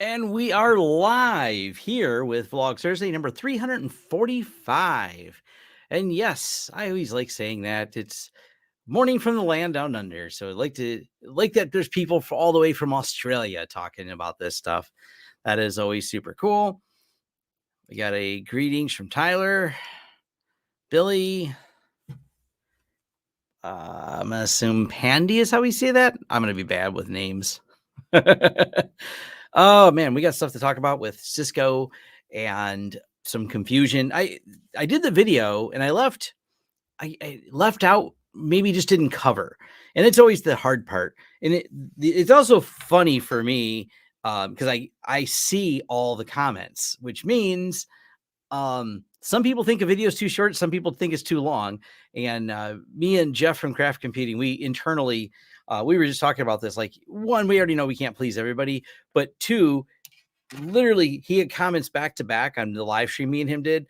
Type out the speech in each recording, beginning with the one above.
And we are live here with Vlog Thursday number 345. And yes, I always like saying that it's morning from the land down under. So I'd like that there's people all the way from Australia talking about this stuff. That is always super cool. We got a greetings from Tyler, Billy. I'm gonna assume Pandy is how we say that. I'm gonna be bad with names. Oh man, we got stuff to talk about with Cisco and some confusion. I did the video and I left out, maybe just didn't cover. And it's always the hard part. And it's also funny for me because I see all the comments, which means some people think a video is too short, some people think it's too long. And me and Jeff from Craft Computing, we internally we were just talking about this. Like, one, we already know we can't please everybody, but two, literally he had comments back to back on the live stream me and him did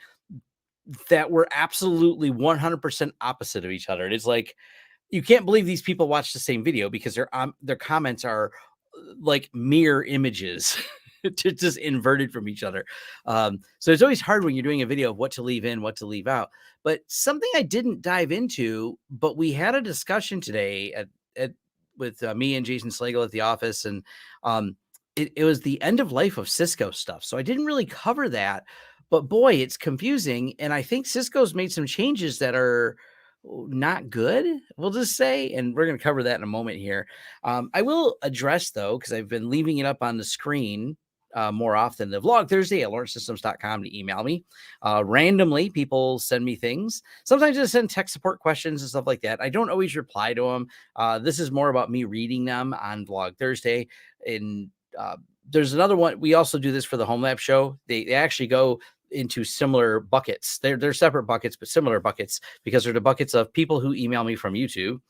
that were absolutely 100% opposite of each other. And it's like, you can't believe these people watch the same video because their comments are like mirror images just inverted from each other. So it's always hard when you're doing a video of what to leave in, what to leave out. But something I didn't dive into, but we had a discussion today with me and Jason Slagle at the office, and it was the end of life of Cisco stuff. So I didn't really cover that, but boy, it's confusing. And I think Cisco's made some changes that are not good, we'll just say, and we're going to cover that in a moment here. I will address, though, because I've been leaving it up on the screen more often, the Vlog Thursday at lawrencesystems.com to email me. Randomly, people send me things. Sometimes I send tech support questions and stuff like that. I don't always reply to them. This is more about me reading them on Vlog Thursday. And there's another one. We also do this for the Home Lab show. They actually go into similar buckets. They're separate buckets, but similar buckets, because they're the buckets of people who email me from YouTube.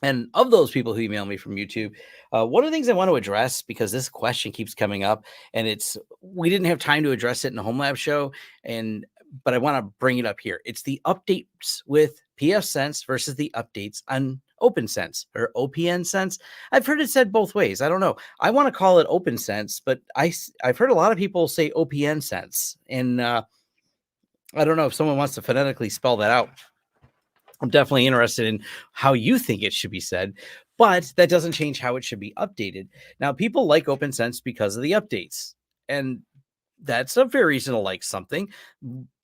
And of those people who email me from YouTube, one of the things I want to address, because this question keeps coming up, and we didn't have time to address it in the Home Lab show, but I want to bring it up here. It's the updates with pfSense versus the updates on OpenSense or OPNSense. I've heard it said both ways. I don't know. I want to call it OpenSense, but I've heard a lot of people say OPNSense, and I don't know if someone wants to phonetically spell that out. I'm definitely interested in how you think it should be said, but that doesn't change how it should be updated. Now, people like OpenSense because of the updates, and that's a fair reason to like something.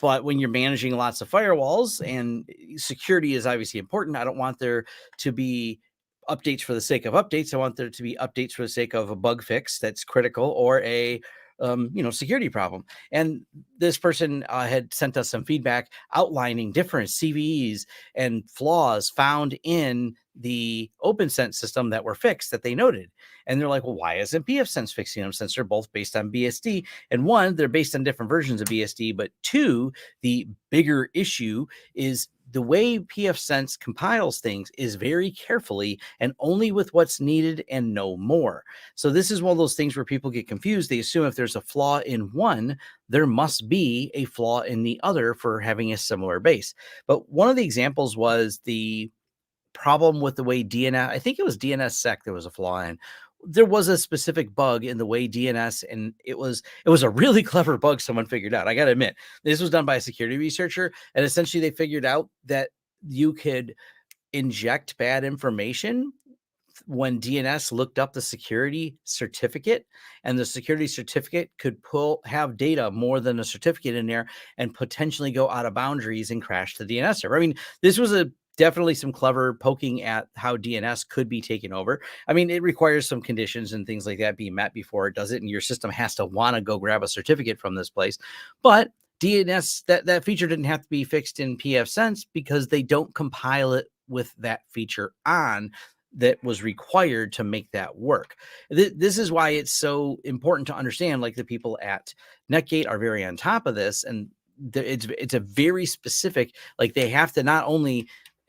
But when you're managing lots of firewalls, and security is obviously important, I don't want there to be updates for the sake of updates. I want there to be updates for the sake of a bug fix that's critical, or a security problem. And this person had sent us some feedback outlining different CVEs and flaws found in the OpenSense system that were fixed, that they noted. And they're like, well, why isn't pfSense fixing them, since they're both based on BSD? And one, they're based on different versions of BSD, but two, the bigger issue is the way pfSense compiles things is very carefully and only with what's needed and no more. So this is one of those things where people get confused. They assume if there's a flaw in one, there must be a flaw in the other for having a similar base. But one of the examples was the problem with the way DNS, I think it was DNSSEC there was a flaw in. There was a specific bug in the way DNS, and it was a really clever bug someone figured out. I got to admit, this was done by a security researcher, and essentially they figured out that you could inject bad information when DNS looked up the security certificate, and the security certificate could have data more than a certificate in there and potentially go out of boundaries and crash the DNS server. I mean, this was definitely some clever poking at how DNS could be taken over. I mean, it requires some conditions and things like that being met before it does it, and your system has to want to go grab a certificate from this place. But DNS, that feature didn't have to be fixed in pfSense because they don't compile it with that feature on that was required to make that work. This is why it's so important to understand, like the people at Netgate are very on top of this, and it's a very specific, like they have to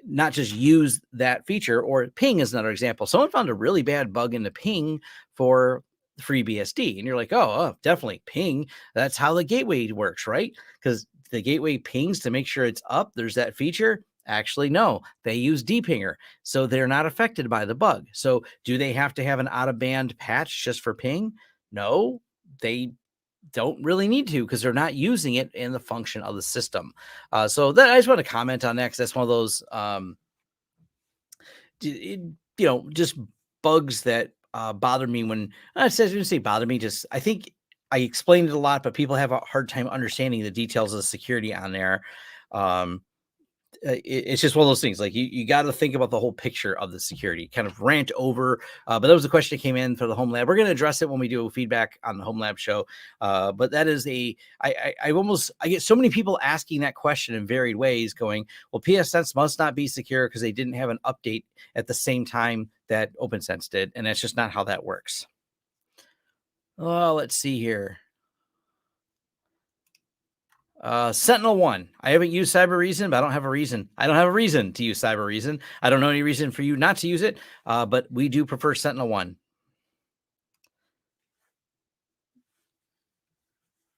not just use that feature. Or Ping is another example. Someone found a really bad bug in the Ping for FreeBSD, and you're like, oh, definitely Ping. That's how the gateway works, right? Because the gateway pings to make sure it's up. There's that feature. Actually, no, they use dpinger, so they're not affected by the bug. So do they have to have an out-of-band patch just for Ping? No, they don't really need to because they're not using it in the function of the system. So that I just want to comment on that because that's one of those just bugs that bother me when I said didn't say bother me. Just I think I explained it a lot, but people have a hard time understanding the details of the security on there. Um, it's just one of those things. Like you got to think about the whole picture of the security. Kind of rant over, but that was a question that came in for the home lab. We're going to address it when we do feedback on the home lab show. But that is I get so many people asking that question in varied ways. Going, well, PSense must not be secure because they didn't have an update at the same time that OpenSense did, and that's just not how that works. Oh, let's see here. Sentinel One. I haven't used Cyber Reason, but I don't have a reason. I don't have a reason to use Cyber Reason. I don't know any reason for you not to use it, but we do prefer Sentinel One.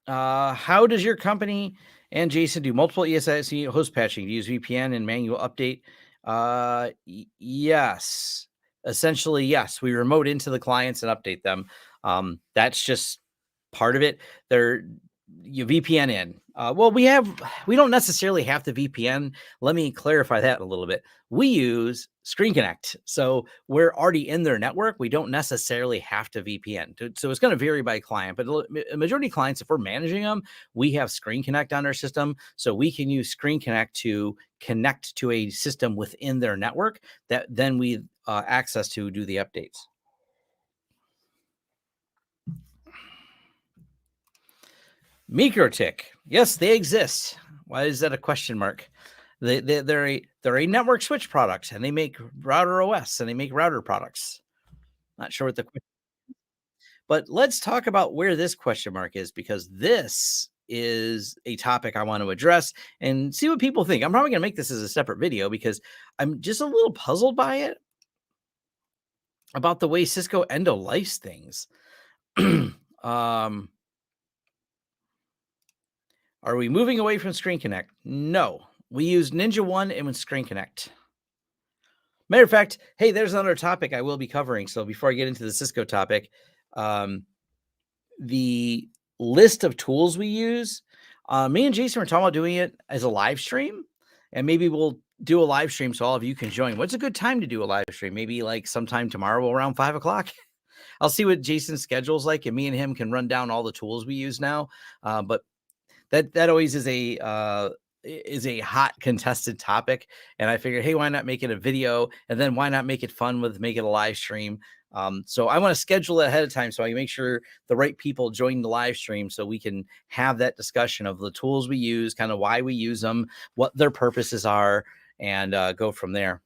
How does your company and Jason do multiple ESIC host patching? Do you use VPN and manual update? Yes. Essentially, yes. We remote into the clients and update them. That's just part of it. You VPN in. We don't necessarily have to VPN. Let me clarify that a little bit. We use Screen Connect. So we're already in their network. We don't necessarily have to VPN. So it's going to vary by client, but a majority of clients, if we're managing them, we have Screen Connect on our system. So we can use Screen Connect to connect to a system within their network that then we access to do the updates. MikroTik. Yes, they exist. Why is that a question mark? They're a network switch product, and they make router OS and they make router products. Not sure what the question, but let's talk about where this question mark is because this is a topic I want to address and see what people think. I'm probably going to make this as a separate video because I'm just a little puzzled by it about the way Cisco end of life things. Are we moving away from Screen Connect? No. We use Ninja One and Screen Connect. Matter of fact, hey, there's another topic I will be covering. So before I get into the Cisco topic, the list of tools we use, me and Jason were talking about doing it as a live stream, and maybe we'll do a live stream so all of you can join. What's a good time to do a live stream? Maybe like sometime tomorrow around 5 o'clock. I'll see what Jason's schedule's like, and me and him can run down all the tools we use now. But that always is a hot contested topic, and I figured, hey, why not make it a video, and then why not make it fun with make it a live stream? So I want to schedule it ahead of time so I can make sure the right people join the live stream so we can have that discussion of the tools we use, kind of why we use them, what their purposes are, and go from there.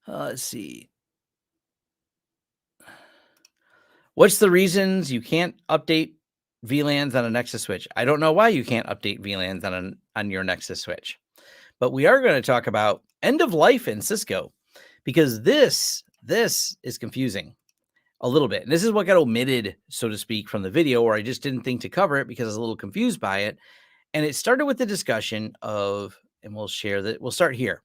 Let's see. What's the reasons you can't update VLANs on a Nexus switch? I don't know why you can't update VLANs on your Nexus switch, but we are going to talk about end of life in Cisco because this is confusing a little bit. And this is what got omitted, so to speak, from the video, or I just didn't think to cover it because I was a little confused by it. And it started with the discussion of, and we'll share that. We'll start here.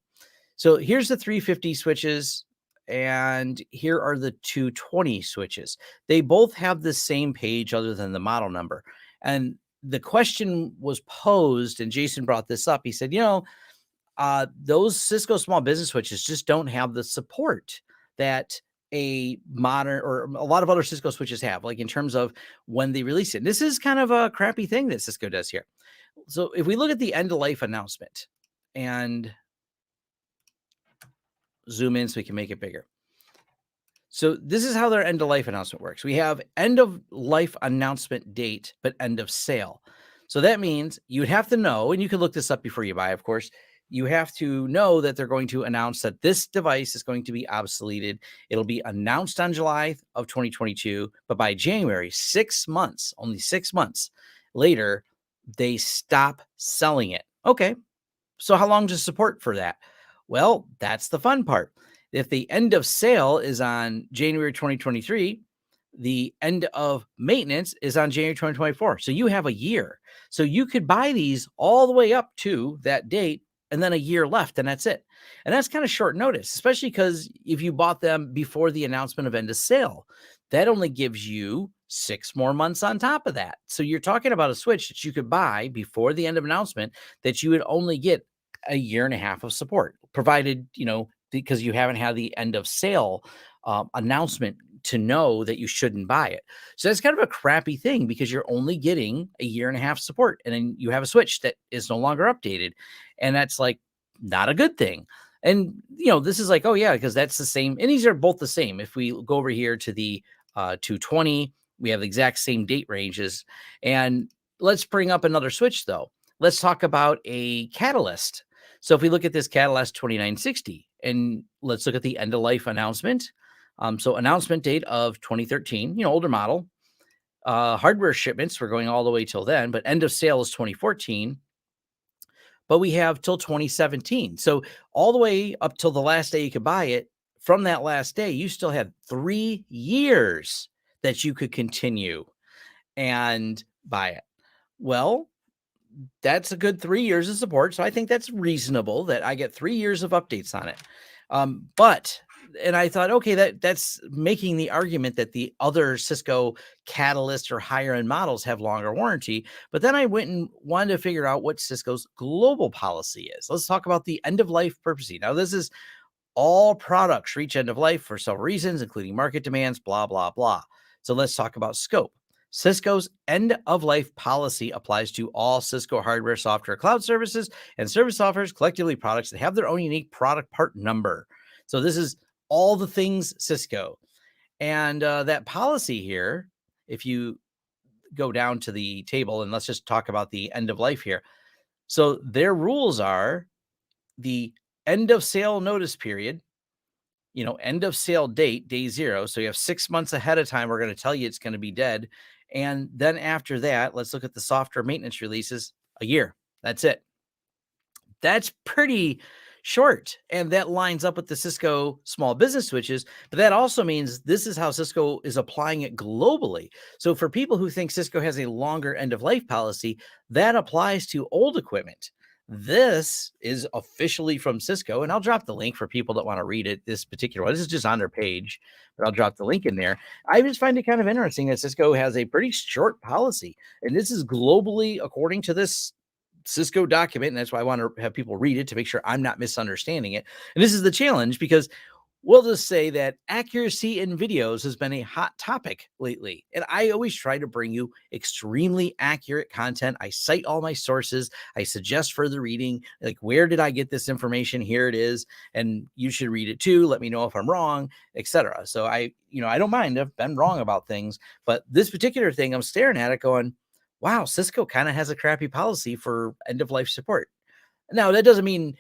So here's the 350 switches, and here are the 220 switches. They both have the same page other than the model number. And the question was posed, and Jason brought this up. He said, those Cisco small business switches just don't have the support that a modern or a lot of other Cisco switches have, like in terms of when they release it. And this is kind of a crappy thing that Cisco does here. So if we look at the end of life announcement and zoom in so we can make it bigger. So this is how their end of life announcement works. We have end of life announcement date, but end of sale. So that means you would have to know, and you can look this up before you buy, of course, you have to know that they're going to announce that this device is going to be obsoleted. It'll be announced on July of 2022, but by January, 6 months, only 6 months later, they stop selling it. Okay. So how long does support for that? Well, that's the fun part. If the end of sale is on January 2023, the end of maintenance is on January 2024. So you have a year. So you could buy these all the way up to that date and then a year left, and that's it. And that's kind of short notice, especially because if you bought them before the announcement of end of sale, that only gives you 6 more months on top of that. So you're talking about a switch that you could buy before the end of announcement that you would only get a year and a half of support, provided, because you haven't had the end of sale announcement to know that you shouldn't buy it. So that's kind of a crappy thing because you're only getting a year and a half support, and then you have a switch that is no longer updated. And that's like not a good thing. And, this is like, oh yeah, because that's the same. And these are both the same. If we go over here to the 220, we have the exact same date ranges. And let's bring up another switch though. Let's talk about a catalyst. So if we look at this Catalyst 2960 and let's look at the end of life announcement. So announcement date of 2013, older model. Hardware shipments were going all the way till then, but end of sale is 2014. But we have till 2017. So all the way up till the last day you could buy it. From that last day, you still had 3 years that you could continue and buy it. Well, that's a good 3 years of support. So I think that's reasonable that I get 3 years of updates on it. And I thought, okay, that's making the argument that the other Cisco Catalyst or higher end models have longer warranty. But then I went and wanted to figure out what Cisco's global policy is. Let's talk about the end of life purposing. Now, this is all products reach end of life for several reasons, including market demands, blah, blah, blah. So let's talk about scope. Cisco's end of life policy applies to all Cisco hardware, software, cloud services, and service offers, collectively products that have their own unique product part number. So this is all the things Cisco. And that policy here, if you go down to the table, and let's just talk about the end of life here. So their rules are the end of sale notice period, end of sale date, day 0. So you have 6 months ahead of time. We're going to tell you it's going to be dead. And then after that, let's look at the software maintenance releases, a year. That's it. That's pretty short. And that lines up with the Cisco small business switches. But that also means this is how Cisco is applying it globally. So for people who think Cisco has a longer end of life policy, that applies to old equipment. This is officially from Cisco, and I'll drop the link for people that want to read it. This particular one, this is just on their page, but I'll drop the link in there. I just find it kind of interesting that Cisco has a pretty short policy, and this is globally according to this Cisco document. And that's why I want to have people read it to make sure I'm not misunderstanding it. And this is the challenge because we'll just say that accuracy in videos has been a hot topic lately. And I always try to bring you extremely accurate content. I cite all my sources. I suggest further reading. Like, where did I get this information? Here it is. And you should read it too. Let me know if I'm wrong, etc. So I don't mind. I've been wrong about things, but this particular thing, I'm staring at it going, wow, Cisco kind of has a crappy policy for end of life support. Now, that doesn't mean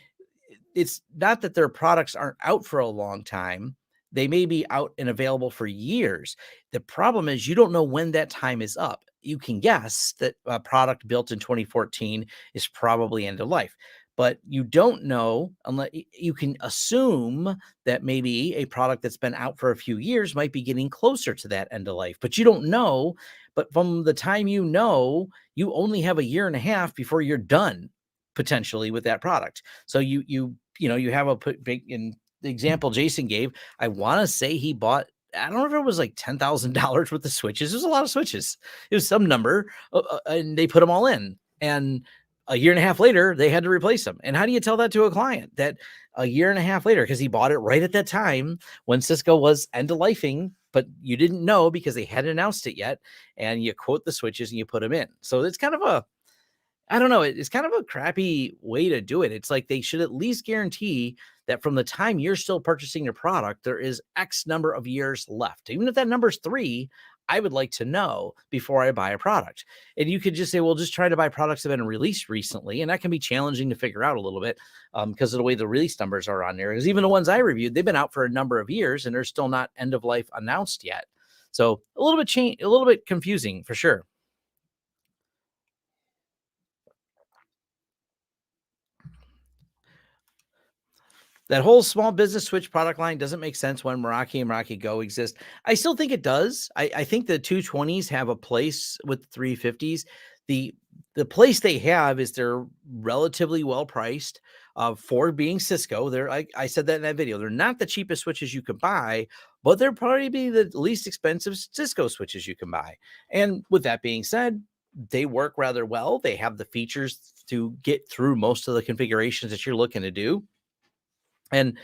it's not that their products aren't out for a long time. They may be out and available for years. The problem is you don't know when that time is up. You can guess that a product built in 2014 is probably end of life, but you don't know unless you can assume that maybe a product that's been out for a few years might be getting closer to that end of life, but you don't know. But from the time you only have a year and a half before you're done potentially with that product. So you have a big, in the example Jason gave, I want to say he bought, I don't know if it was like $10,000 worth of switches. It was a lot of switches. It was some number, and they put them all in. And a year and a half later, they had to replace them. And how do you tell that to a client that a year and a half later, because he bought it right at that time when Cisco was end of lifing, but you didn't know because they hadn't announced it yet, and you quote the switches and you put them in. So it's kind of I don't know. It's kind of a crappy way to do it. It's like they should at least guarantee that from the time you're still purchasing your product, there is X number of years left. Even if that number is 3, I would like to know before I buy a product. And you could just say, well, just try to buy products that have been released recently. And that can be challenging to figure out a little bit because of the way the release numbers are on there. Because even the ones I reviewed, they've been out for a number of years and they're still not end of life announced yet. So a little bit confusing for sure. That whole small business switch product line doesn't make sense when Meraki and Meraki Go exist. I still think it does. I think the 220s have a place with the 350s. The place they have is they're relatively well priced. for being Cisco. I said that in that video. They're not the cheapest switches you could buy, but they're probably be the least expensive Cisco switches you can buy. And with that being said, they work rather well. They have the features to get through most of the configurations that you're looking to do. And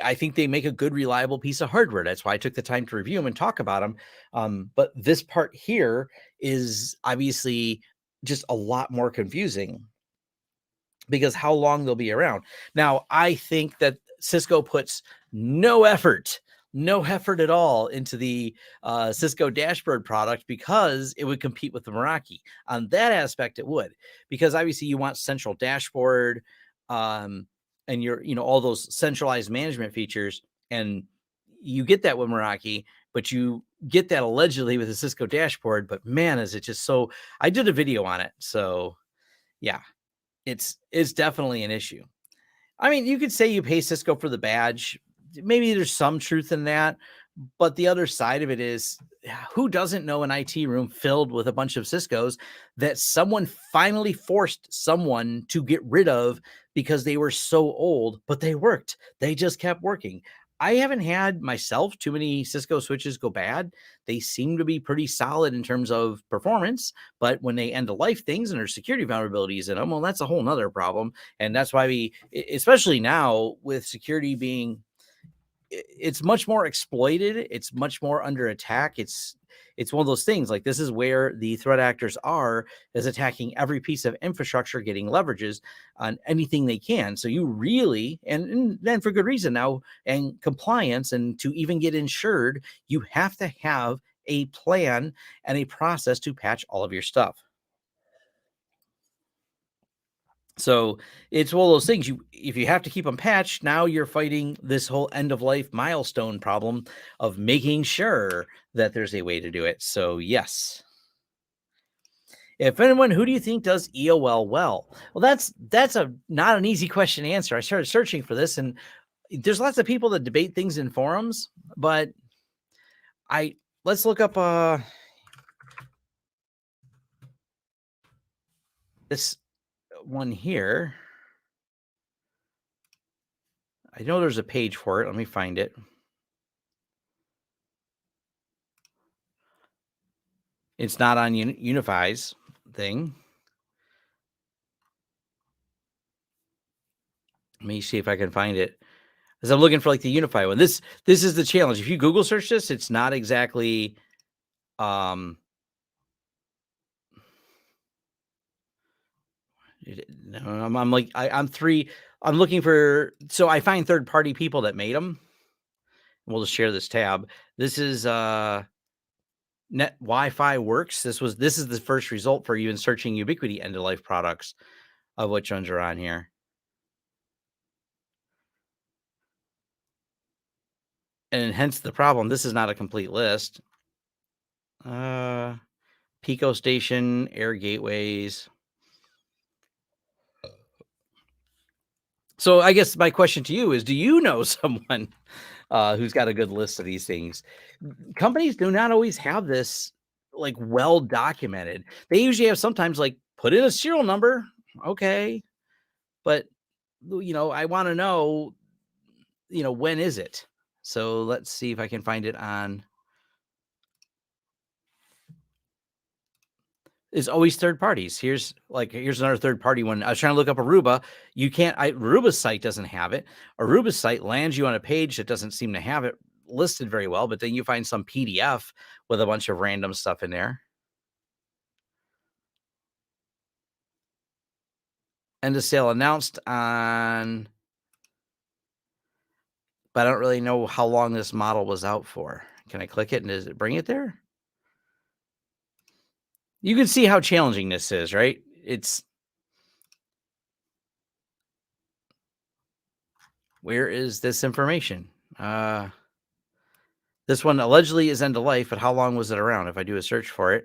I think they make a good, reliable piece of hardware. That's why I took the time to review them and talk about them. But this part here is obviously just a lot more confusing because how long they'll be around. Now, I think that Cisco puts no effort at all into the Cisco dashboard product because it would compete with the Meraki. On that aspect, it would, because obviously you want central dashboard, and all those centralized management features, and you get that with Meraki, but you get that allegedly with the Cisco dashboard. But man, is it just so? I did a video on it, so yeah, it's definitely an issue. I mean, you could say you pay Cisco for the badge. Maybe there's some truth in that, but the other side of it is, who doesn't know an IT room filled with a bunch of Ciscos that someone finally forced someone to get rid of because they were so old, but they worked. They just kept working. I haven't had myself too many Cisco switches go bad. They seem to be pretty solid in terms of performance, but when they end of life things and there's security vulnerabilities in them, well, that's a whole nother problem. And that's why especially now with security being, it's much more exploited. It's much more under attack. It's one of those things, like, this is where the threat actors is attacking every piece of infrastructure, getting leverages on anything they can. So you really, and then for good reason now, and compliance, and to even get insured, you have to have a plan and a process to patch all of your stuff. So it's one of those things, if you have to keep them patched, now you're fighting this whole end of life milestone problem of making sure that there's a way to do it. So yes. If anyone, who do you think does EOL well? Well, that's a not an easy question to answer. I started searching for this, and there's lots of people that debate things in forums, but let's look up this one here. I know there's a page for it. Let me find it. It's not on UniFi's thing. Let me see if I can find it. As I'm looking for like the UniFi one. This is the challenge. If you Google search this, it's not exactly no, I'm looking for, so I find third-party people that made them. We'll just share this tab. This is Net Wi-Fi Works. This is the first result for even searching Ubiquiti end of life products, of which ones are on here. And hence the problem. This is not a complete list. Pico Station, Air Gateways. So I guess my question to you is, do you know someone who's got a good list of these things? Companies do not always have this like well documented. They usually have sometimes like put in a serial number. Okay. But I want to know, when is it? So let's see if I can find it on. Is always third parties. Here's another third party one. I was trying to look up Aruba. You can't. Aruba's site doesn't have it. Aruba's site lands you on a page that doesn't seem to have it listed very well. But then you find some PDF with a bunch of random stuff in there. End of sale announced on, but I don't really know how long this model was out for. Can I click it and does it bring it there? You can see how challenging this is, right? Where is this information? This one allegedly is end of life, but how long was it around? If I do a search for it,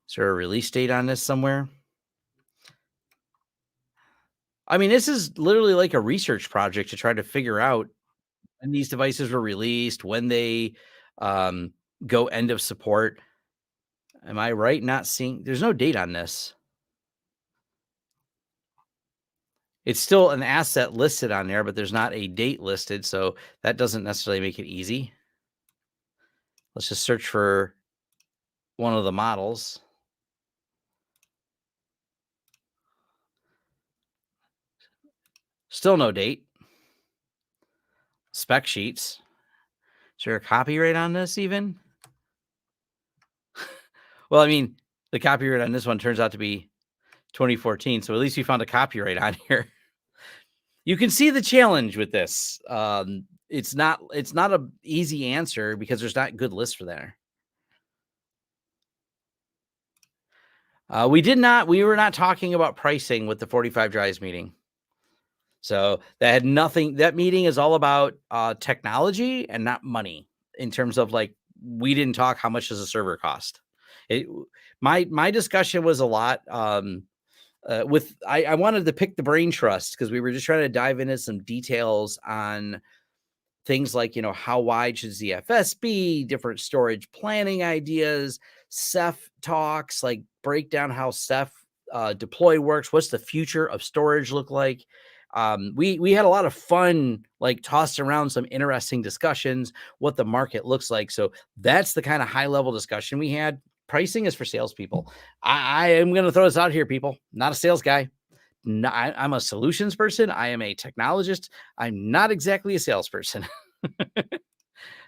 is there a release date on this somewhere? I mean, this is literally like a research project to try to figure out when these devices were released, when they go end of support. Am I right not seeing? There's no date on this. It's still an asset listed on there, but there's not a date listed, so that doesn't necessarily make it easy. Let's just search for one of the models. Still no date. Spec sheets. Is there a copyright on this even? Well, I mean, the copyright on this one turns out to be 2014, so at least we found a copyright on here. You can see the challenge with this. It's not a easy answer because there's not good lists for there. We were not talking about pricing with the 45 drives meeting. So that had nothing. That meeting is all about technology and not money in terms of like, we didn't talk how much does a server cost. My discussion was a lot with I wanted to pick the brain trust because we were just trying to dive into some details on things like, how wide should ZFS be, different storage planning ideas, Ceph talks, like break down how Ceph deploy works. What's the future of storage look like? We had a lot of fun, like tossed around some interesting discussions, what the market looks like. So that's the kind of high level discussion we had. Pricing is for salespeople. I am going to throw this out here, people. Not a sales guy. No, I'm a solutions person. I am a technologist. I'm not exactly a salesperson.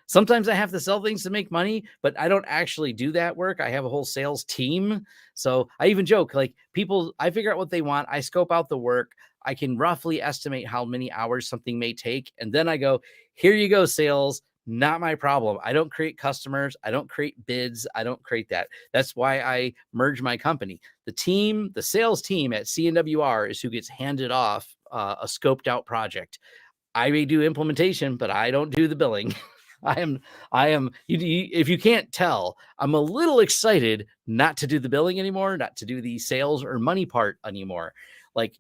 Sometimes I have to sell things to make money, but I don't actually do that work. I have a whole sales team. So I even joke, like, people, I figure out what they want. I scope out the work. I can roughly estimate how many hours something may take. And then I go, here you go, sales. Not my problem. I don't create customers. I don't create bids. I don't create that. That's why I merge my company. The sales team at CNWR is who gets handed off a scoped out project. I may do implementation, but I don't do the billing. I am, if you can't tell, I'm a little excited not to do the billing anymore, not to do the sales or money part anymore. Like,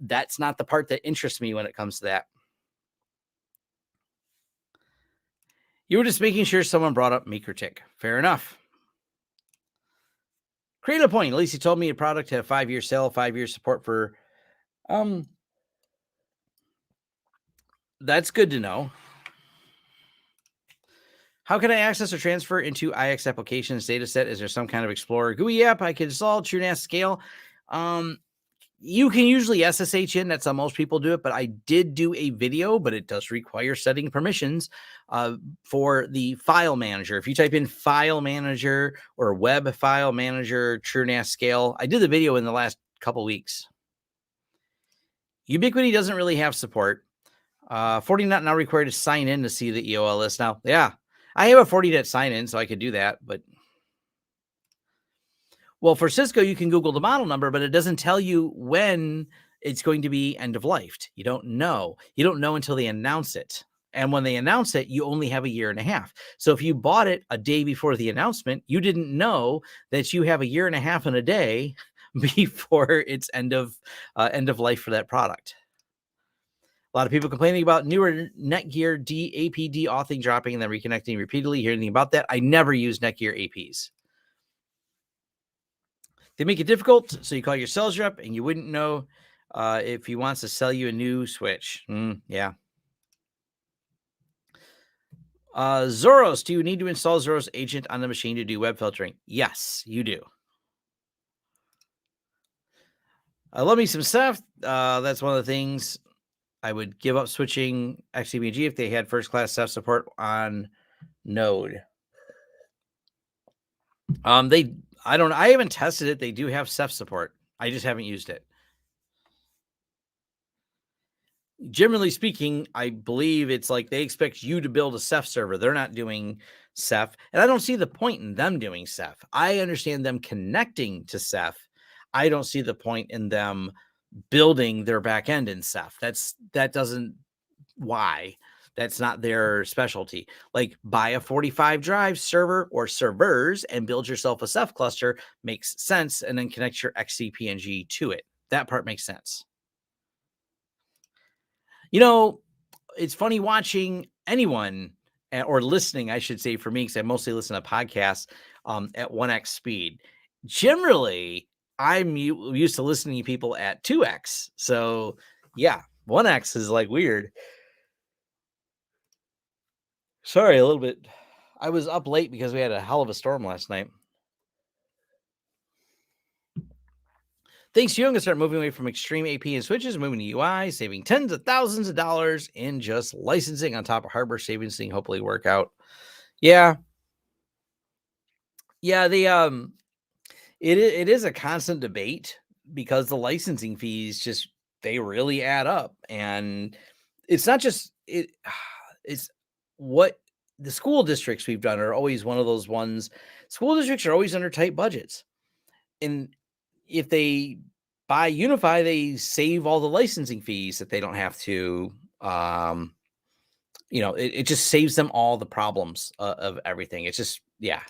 that's not the part that interests me when it comes to that. You were just making sure someone brought up MikroTik. Fair enough. Create a point. At least you told me a product had a 5-year sale, 5-year support for. That's good to know. How can I access or transfer into IX applications data set? Is there some kind of Explorer GUI app I can install? TrueNAS scale. You can usually SSH in. That's how most people do it. But I did do a video, but it does require setting permissions for the file manager. If you type in file manager or web file manager, TrueNAS scale, I did the video in the last couple weeks. Ubiquiti doesn't really have support. 40net now required to sign in to see the EOL list now. Yeah, I have a 40net sign in, so I could do that. But well, for Cisco, you can Google the model number, but it doesn't tell you when it's going to be end of life. You don't know. You don't know until they announce it. And when they announce it, you only have a year and a half. So if you bought it a day before the announcement, you didn't know that you have a year and a half and a day before it's end of life for that product. A lot of people complaining about newer Netgear APD authing dropping and then reconnecting repeatedly. Hear anything about that? I never use Netgear APs. They make it difficult, so you call your sales rep and you wouldn't know if he wants to sell you a new switch. Yeah. Zoros, do you need to install Zoros agent on the machine to do web filtering? Yes, you do. I love me some Ceph. That's one of the things I would give up switching XCBG if they had first-class Ceph support on Node. I haven't tested it. They do have Ceph support. I just haven't used it. Generally speaking, I believe it's like they expect you to build a Ceph server. They're not doing Ceph. And I don't see the point in them doing Ceph. I understand them connecting to Ceph. I don't see the point in them building their backend in Ceph. Why? That's not their specialty. Like, buy a 45 drive server or servers and build yourself a Ceph cluster makes sense. And then connect your XCPNG to it. That part makes sense. It's funny watching anyone or listening, I should say, for me, because I mostly listen to podcasts at 1x speed. Generally, I'm used to listening to people at 2x. So Yeah, 1X is like weird. Sorry, a little bit. I was up late because we had a hell of a storm last night. Thanks to you, I'm gonna start moving away from extreme AP and switches, moving to UI, saving tens of thousands of dollars in just licensing on top of hardware savings thing. Hopefully work out. Yeah, yeah. It is a constant debate because the licensing fees just they really add up, and it's not just it. It's what the school districts we've done are always one of those ones. School districts are always under tight budgets, and if they buy UniFi, they save all the licensing fees that they don't have to. Um, it just saves them all the problems of everything. It's just, yeah.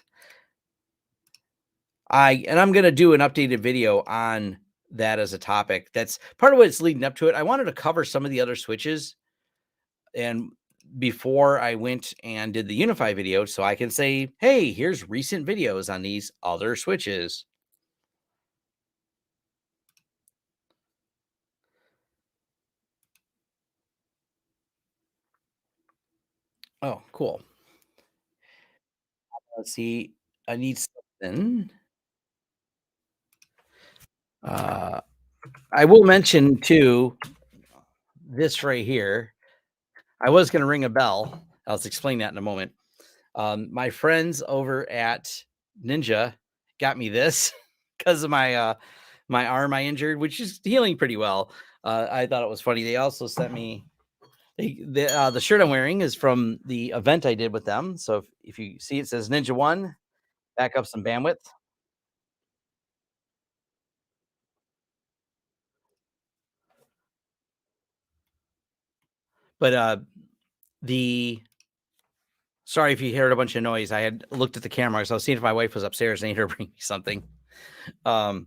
I'm gonna do an updated video on that as a topic. That's part of what's leading up to it. I wanted to cover some of the other switches and before I went and did the UniFi video, so I can say, hey, here's recent videos on these other switches. Oh, cool. Let's see. I need something. Uh, I will mention too this right here. I was going to ring a bell. I'll explain that in a moment. My friends over at Ninja got me this because of my arm I injured, which is healing pretty well. I thought it was funny. They also sent me the shirt I'm wearing is from the event I did with them. So if you see it says Ninja One, back up some bandwidth. But the sorry if you heard a bunch of noise. I had looked at the camera, so I was seeing if my wife was upstairs. I need her to bring me something. Um,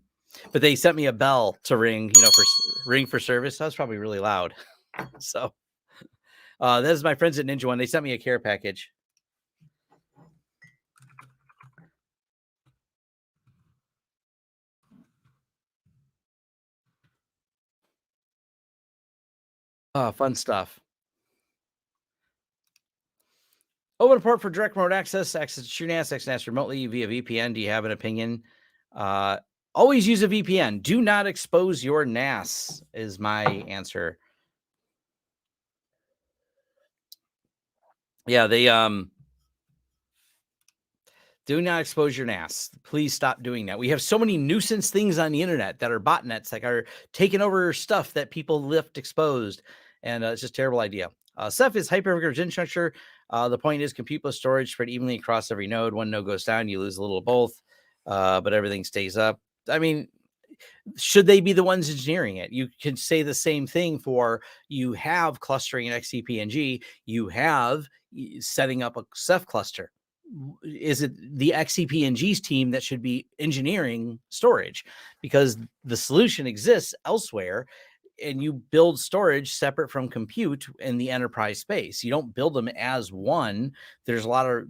but they sent me a bell to ring, for ring for service. That was probably really loud. So that is my friends at Ninja One. They sent me a care package. Fun stuff. Open a port for direct remote access to your NAS, XNAS remotely via VPN. Do you have an opinion? Always use a VPN. Do not expose your NAS is my answer. Yeah, they do not expose your NAS. Please stop doing that. We have so many nuisance things on the internet that are botnets that are taking over stuff that people left exposed. And it's just a terrible idea. Ceph is hyper infrastructure. The point is compute plus storage spread evenly across every node. One node goes down, you lose a little of both, but everything stays up. I mean, should they be the ones engineering it? You could say the same thing for you have clustering in XCP-ng, you have setting up a Ceph cluster. Is it the XCP-ng's team that should be engineering storage? Because the solution exists elsewhere, and you build storage separate from compute in the enterprise space. You don't build them as one. There's a lot of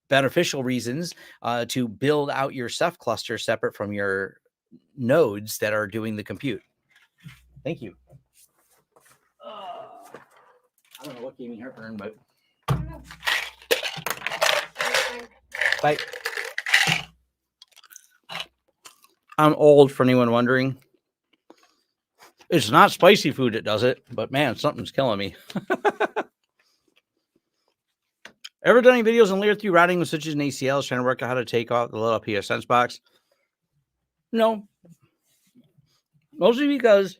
beneficial reasons to build out your Ceph cluster separate from your nodes that are doing the compute. Thank you. I don't know what gave me heartburn, but bye. I'm old, for anyone wondering. It's not spicy food that does it, but man, something's killing me. Ever done any videos on layer 3 routing with switches and ACLs trying to work out how to take off the little PSense box? No. Mostly because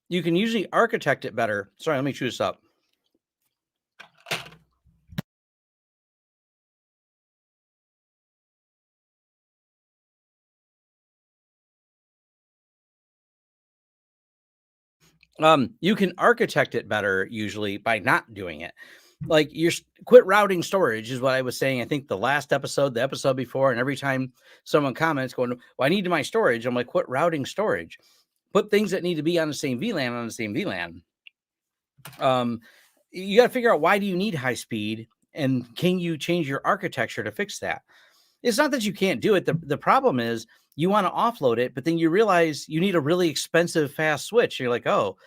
you can usually architect it better. Sorry, let me chew this up. You can architect it better usually by not doing it. Like you're quit routing storage is what I was saying. I think the last episode, the episode before, and every time someone comments going, well, I need my storage. I'm like, quit routing storage. Put things that need to be on the same VLAN on the same VLAN. You got to figure out why do you need high speed and can you change your architecture to fix that? It's not that you can't do it. The problem is you want to offload it, but then you realize you need a really expensive fast switch. You're like, oh,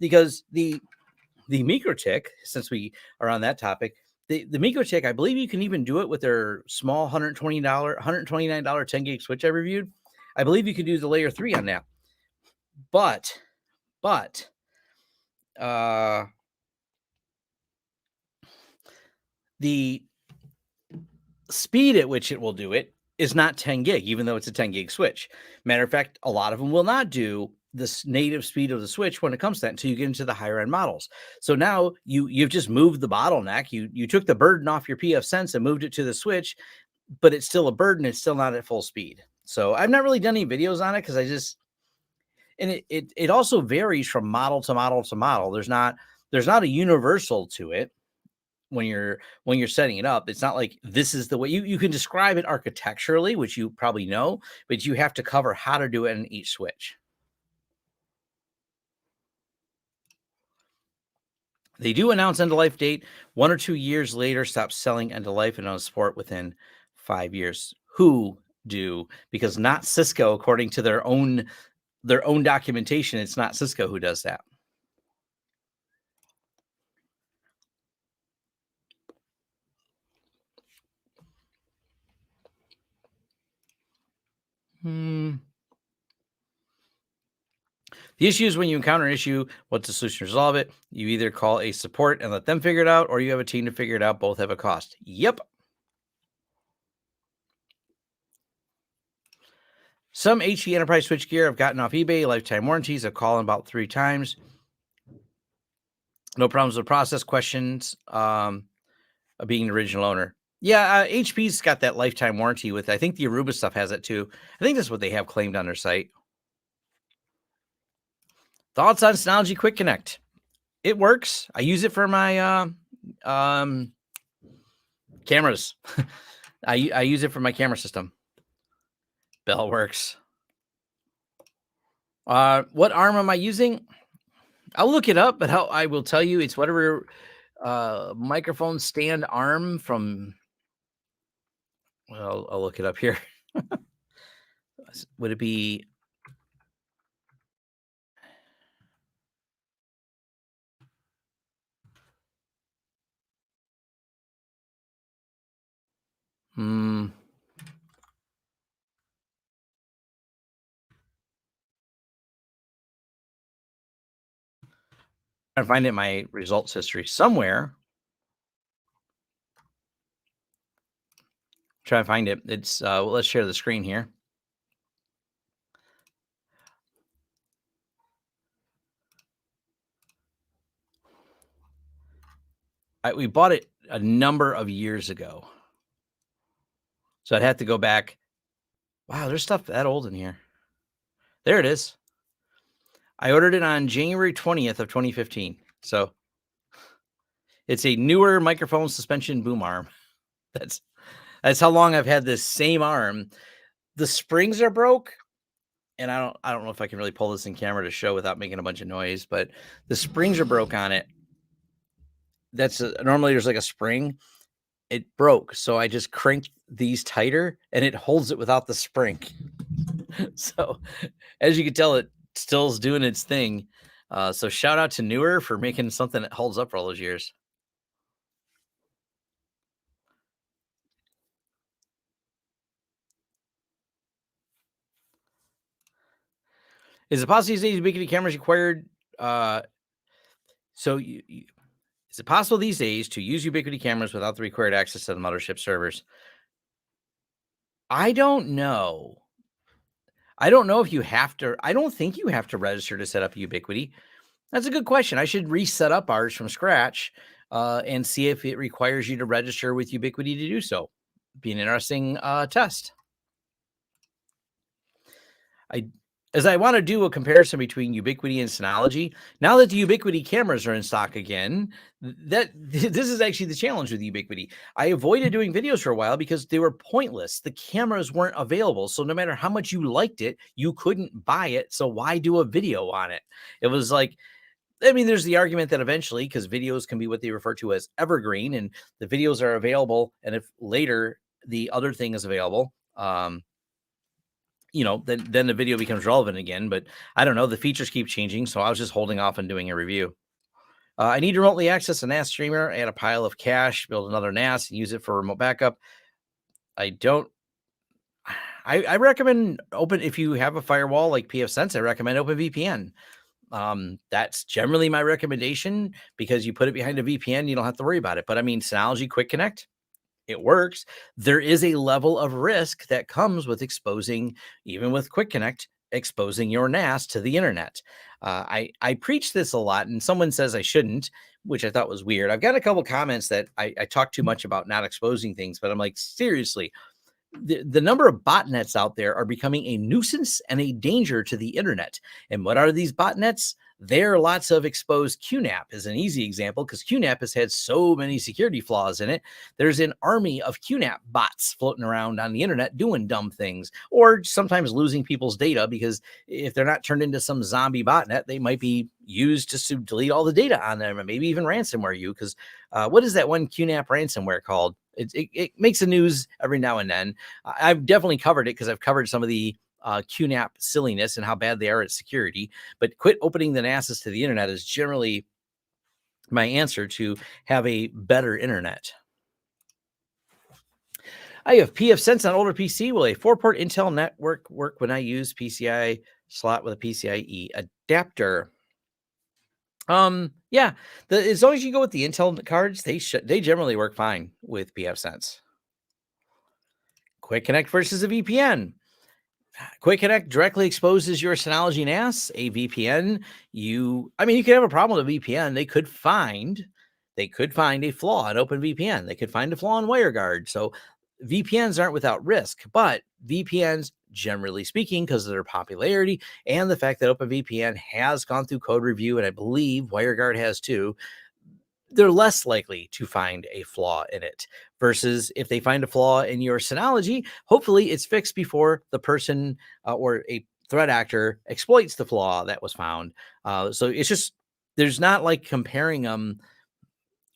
because the MikroTik, since we are on that topic, the MikroTik, I believe you can even do it with their small $129 10 gig switch I reviewed. I believe you can do the layer 3 on that. But the speed at which it will do it is not 10 gig, even though it's a 10 gig switch. Matter of fact, a lot of them will not do this native speed of the switch when it comes to that until you get into the higher end models. So now you've just moved the bottleneck. You took the burden off your PF Sense and moved it to the switch, but it's still a burden. It's still not at full speed. So I've not really done any videos on it because I just, and it also varies from model to model to model. There's not a universal to it when you're setting it up. It's not like this is the way you can describe it architecturally, which you probably know, but you have to cover how to do it in each switch. They do announce end of life date 1 or 2 years later, stop selling end of life and on support within 5 years. Who do? Because not Cisco, according to their own documentation, it's not Cisco who does that. The issue is when you encounter an issue, what's the solution to resolve it? You either call a support and let them figure it out, or you have a team to figure it out. Both have a cost. Yep. Some HP enterprise switchgear I've gotten off eBay, lifetime warranties. I've called about 3 times. No problems with process questions of being the original owner. Yeah, HP's got that lifetime warranty with, I think the Aruba stuff has it too. I think that's what they have claimed on their site. Thoughts on Synology Quick Connect? It works. I use it for my cameras. I use it for my camera system. Bell works. What arm am I using? I'll look it up, but I will tell you it's whatever microphone stand arm from. Well, I'll look it up here. Would it be? I find it in my results history somewhere. Try to find it. It's well, let's share the screen here. We bought it a number of years ago, so I'd have to go back. Wow, there's stuff that old in here. There it is. I ordered it on January 20th of 2015. So it's a newer microphone suspension boom arm. That's how long I've had this same arm. The springs are broke, and I don't know if I can really pull this in camera to show without making a bunch of noise, but the springs are broke on it. That's normally there's like a spring. It broke, so I just cranked these tighter, and it holds it without the spring. So as you can tell, it still is doing its thing. So shout out to Newer for making something that holds up for all those years. Is it possible these days Ubiquiti cameras required? So is it possible these days to use Ubiquiti cameras without the required access to the mothership servers? I don't know. I don't know if you have to. I don't think you have to register to set up Ubiquiti. That's a good question. I should reset up ours from scratch and see if it requires you to register with Ubiquiti to do so. Be an interesting test. As I want to do a comparison between Ubiquiti and Synology, now that the Ubiquiti cameras are in stock again, this is actually the challenge with Ubiquiti. I avoided doing videos for a while because they were pointless. The cameras weren't available. So no matter how much you liked it, you couldn't buy it. So why do a video on it? It was like, I mean, there's the argument that eventually, because videos can be what they refer to as evergreen, and the videos are available, and if later the other thing is available, then the video becomes relevant again. But I don't know. The features keep changing, so I was just holding off on doing a review. I need to remotely access a NAS streamer, add a pile of cache, build another NAS, and use it for remote backup. I don't. I recommend if you have a firewall like pfSense, I recommend OpenVPN. That's generally my recommendation because you put it behind a VPN, you don't have to worry about it. But I mean, Synology Quick Connect, it works. There is a level of risk that comes with exposing, even with Quick Connect, exposing your NAS to the internet. I preach this a lot, and someone says I shouldn't, which I thought was weird. I've got a couple comments that I talk too much about not exposing things, but I'm like, seriously, the number of botnets out there are becoming a nuisance and a danger to the internet. And what are these botnets? There are lots of exposed QNAP is an easy example because QNAP has had so many security flaws in it. There's an army of QNAP bots floating around on the internet doing dumb things, or sometimes losing people's data because if they're not turned into some zombie botnet, they might be used just to delete all the data on them and maybe even ransomware you. Because what is that one QNAP ransomware called? It makes the news every now and then. I've definitely covered it because I've covered some of the QNAP silliness and how bad they are at security. But quit opening the NASs to the internet is generally my answer to have a better internet. I have PFSense on older PC. Will a 4-port Intel network work when I use PCI slot with a PCIe adapter? Yeah, as long as you go with the Intel cards, they generally work fine with PFSense. Quick Connect versus a VPN. Quick Connect directly exposes your Synology NAS. A VPN, you can have a problem with a VPN. They could find a flaw in OpenVPN. They could find a flaw in WireGuard. So VPNs aren't without risk, but VPNs, generally speaking, because of their popularity and the fact that OpenVPN has gone through code review, and I believe WireGuard has too, they're less likely to find a flaw in it versus if they find a flaw in your Synology, hopefully it's fixed before the person or a threat actor exploits the flaw that was found. So it's just, there's not like comparing them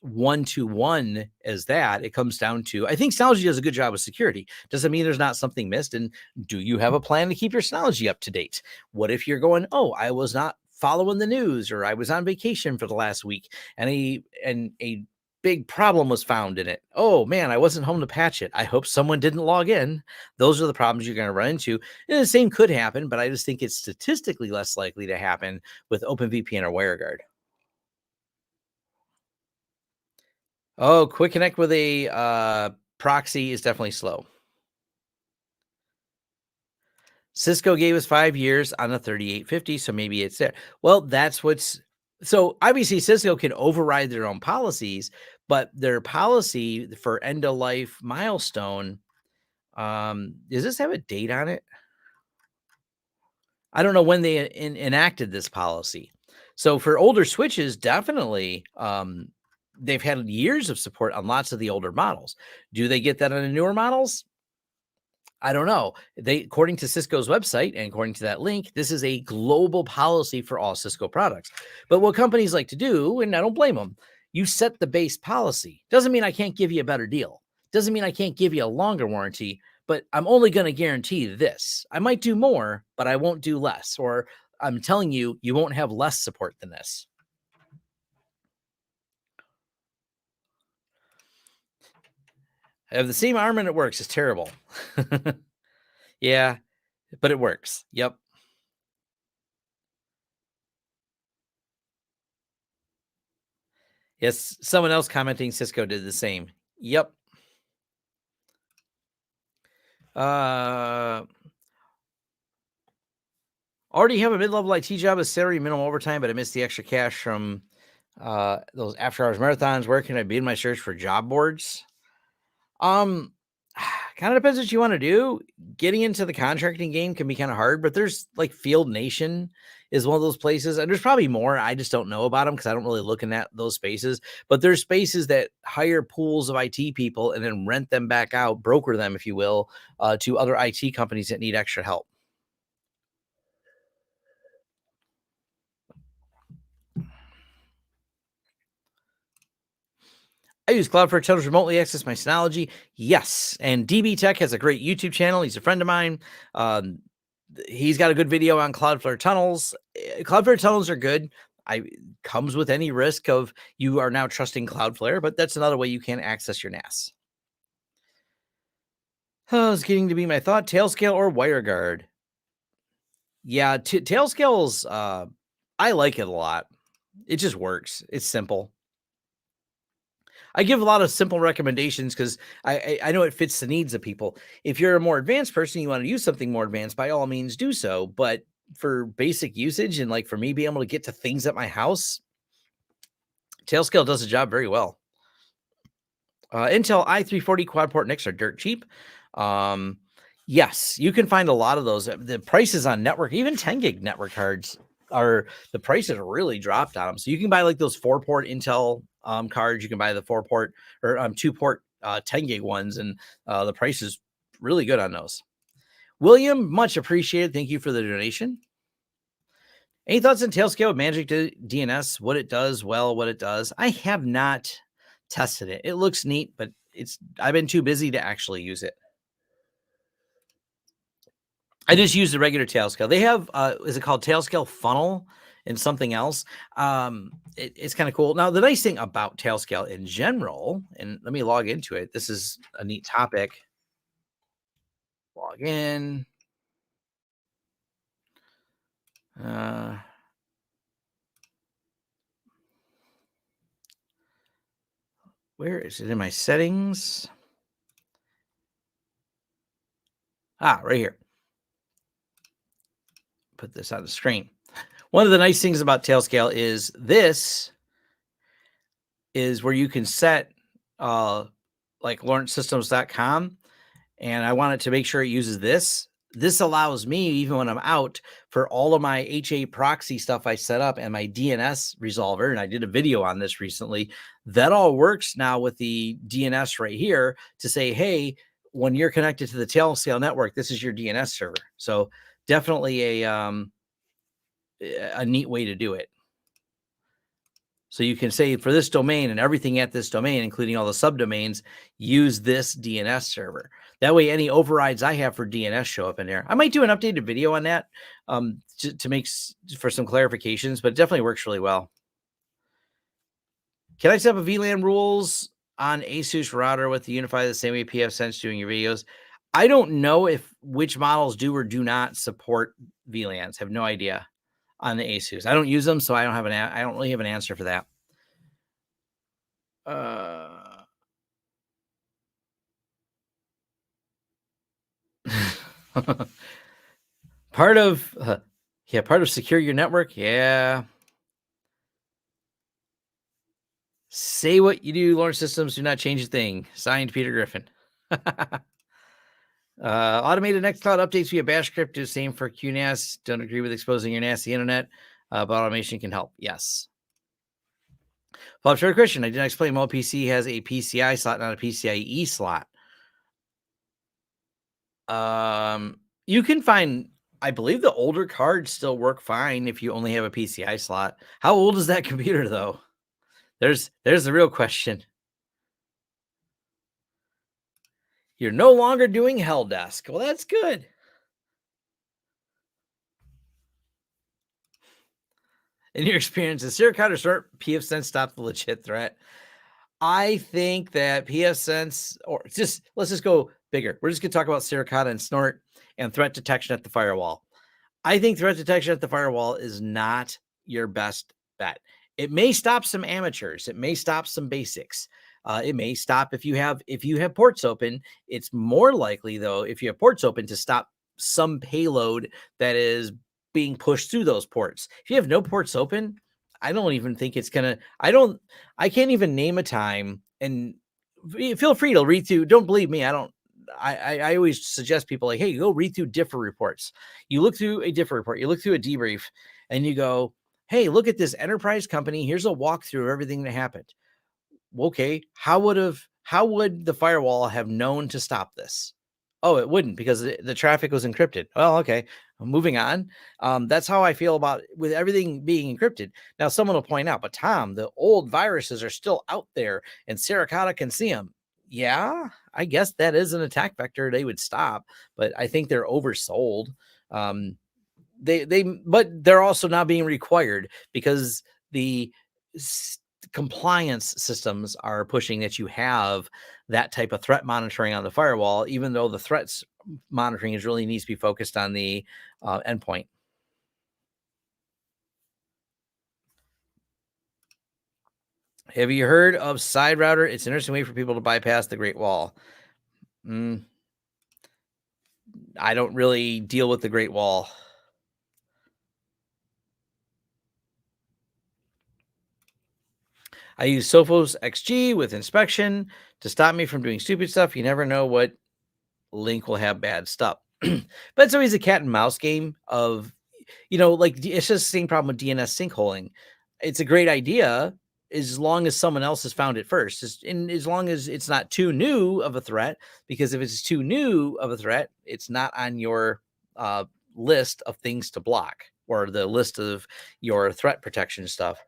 one-to-one as that. It comes down to, I think Synology does a good job with security. Doesn't mean there's not something missed. And do you have a plan to keep your Synology up to date? What if you're going, oh, I was not following the news, or I was on vacation for the last week and a big problem was found in it. Oh man, I wasn't home to patch it. I hope someone didn't log in. Those are the problems you're going to run into. And the same could happen, but I just think it's statistically less likely to happen with OpenVPN or WireGuard. Oh, Quick Connect with a proxy is definitely slow. Cisco gave us 5 years on a 3850, so maybe it's there. Well, so obviously Cisco can override their own policies, but their policy for end of life milestone, does this have a date on it? I don't know when they enacted this policy. So for older switches, definitely, they've had years of support on lots of the older models. Do they get that on the newer models? I don't know. According to Cisco's website and according to that link, this is a global policy for all Cisco products. But what companies like to do, and I don't blame them, you set the base policy. Doesn't mean I can't give you a better deal. Doesn't mean I can't give you a longer warranty, but I'm only going to guarantee this. I might do more, but I won't do less. Or I'm telling you, you won't have less support than this. I have the same arm and it works. It's terrible. Yeah, but it works. Yep. Yes, someone else commenting Cisco did the same. Yep. Uh, already have a mid-level IT job with salary, minimum overtime, but I missed the extra cash from those after-hours marathons. Where can I be in my search for job boards? Kind of depends what you want to do. Getting into the contracting game can be kind of hard, but there's like Field Nation is one of those places, and there's probably more. I just don't know about them because I don't really look in those spaces. But there's spaces that hire pools of IT people and then rent them back out, broker them, if you will, to other IT companies that need extra help. I use Cloudflare tunnels to remotely access my Synology. Yes. And DB Tech has a great YouTube channel. He's a friend of mine. Um, he's got a good video on Cloudflare tunnels. Cloudflare tunnels are good. I comes with any risk of you are now trusting Cloudflare, but that's another way you can access your NAS. Oh, it's getting to be my thought. Tailscale or WireGuard? Yeah, Tailscale's I like it a lot. It just works. It's simple. I give a lot of simple recommendations because I know it fits the needs of people. If you're a more advanced person, you want to use something more advanced, by all means do so. But for basic usage and like for me being able to get to things at my house, Tailscale does the job very well. Intel i340 quad port NICs are dirt cheap. Yes, you can find a lot of those. The prices on network, even 10 gig network cards, are the prices really dropped on them. So you can buy like those 4-port Intel cards. You can buy the 4-port or 2-port 10 gig ones, and the price is really good on those. William, much appreciated. Thank you for the donation. Any thoughts on Tailscale Magic DNS? What it does, what it does? I have not tested it. It looks neat, but I've been too busy to actually use it. I just use the regular Tailscale. They have, is it called Tailscale Funnel and something else? It's kind of cool. Now, the nice thing about Tailscale in general, and let me log into it. This is a neat topic. Log in. Where is it in my settings? Right here. Put this on the screen. One of the nice things about Tailscale is this is where you can set like lawrencesystems.com, and I want it to make sure it uses this. This allows me, even when I'm out, for all of my HA proxy stuff I set up and my DNS resolver, and I did a video on this recently, that all works now with the DNS right here to say, hey, when you're connected to the Tailscale network, this is your DNS server. So definitely a neat way to do it. So you can say for this domain and everything at this domain, including all the subdomains, use this DNS server. That way, any overrides I have for DNS show up in there. I might do an updated video on that to make for some clarifications, but it definitely works really well. Can I set up a VLAN rules on ASUS router with the UniFi the same way pfSense doing your videos? I don't know which models do or do not support VLANs. Have no idea on the ASUS. I don't use them, so I don't really have an answer for that. Part of secure your network. Yeah. Say what you do, Lawrence Systems, do not change a thing. Signed, Peter Griffin. Automated Nextcloud updates via bash script do the same for QNAS. Don't agree with exposing your NAS to the internet, but automation can help. Yes. Bob Sure Christian, I did not explain PC has a PCI slot, not a PCIe slot. You can find, I believe the older cards still work fine if you only have a PCI slot. How old is that computer though? There's the real question. You're no longer doing Helldesk. Well, that's good. In your experience, is Siricot or Snort pfSense stop the legit threat? I think that pfSense, or let's just go bigger. We're just going to talk about Siricot and Snort and threat detection at the firewall. I think threat detection at the firewall is not your best bet. It may stop some amateurs. It may stop some basics. It may stop if you have ports open. It's more likely, though, if you have ports open, to stop some payload that is being pushed through those ports. If you have no ports open, I don't even think it's gonna. I can't even name a time. And feel free to read through. Don't believe me. I always suggest people like, hey, go read through differ reports. You look through a differ report. You look through a debrief, and you go, hey, look at this enterprise company. Here's a walkthrough of everything that happened. Okay, how would the firewall have known to stop this? Oh, it wouldn't, because the traffic was encrypted. Well, okay. Moving on, that's how I feel about with everything being encrypted. Now, someone will point out, but Tom, the old viruses are still out there, and Saracata can see them. Yeah, I guess that is an attack vector they would stop, but I think they're oversold. Um, but they're also not being required because the compliance systems are pushing that you have that type of threat monitoring on the firewall, even though the threats monitoring is really needs to be focused on the endpoint. Have you heard of side router? It's an interesting way for people to bypass the Great Wall. Mm, I don't really deal with the Great Wall. I use Sophos XG with inspection to stop me from doing stupid stuff. You never know what link will have bad stuff. But it's always a cat and mouse game of, like it's just the same problem with DNS sinkholing. It's a great idea as long as someone else has found it first, and as long as it's not too new of a threat. Because if it's too new of a threat, it's not on your uh, list of things to block or the list of your threat protection stuff.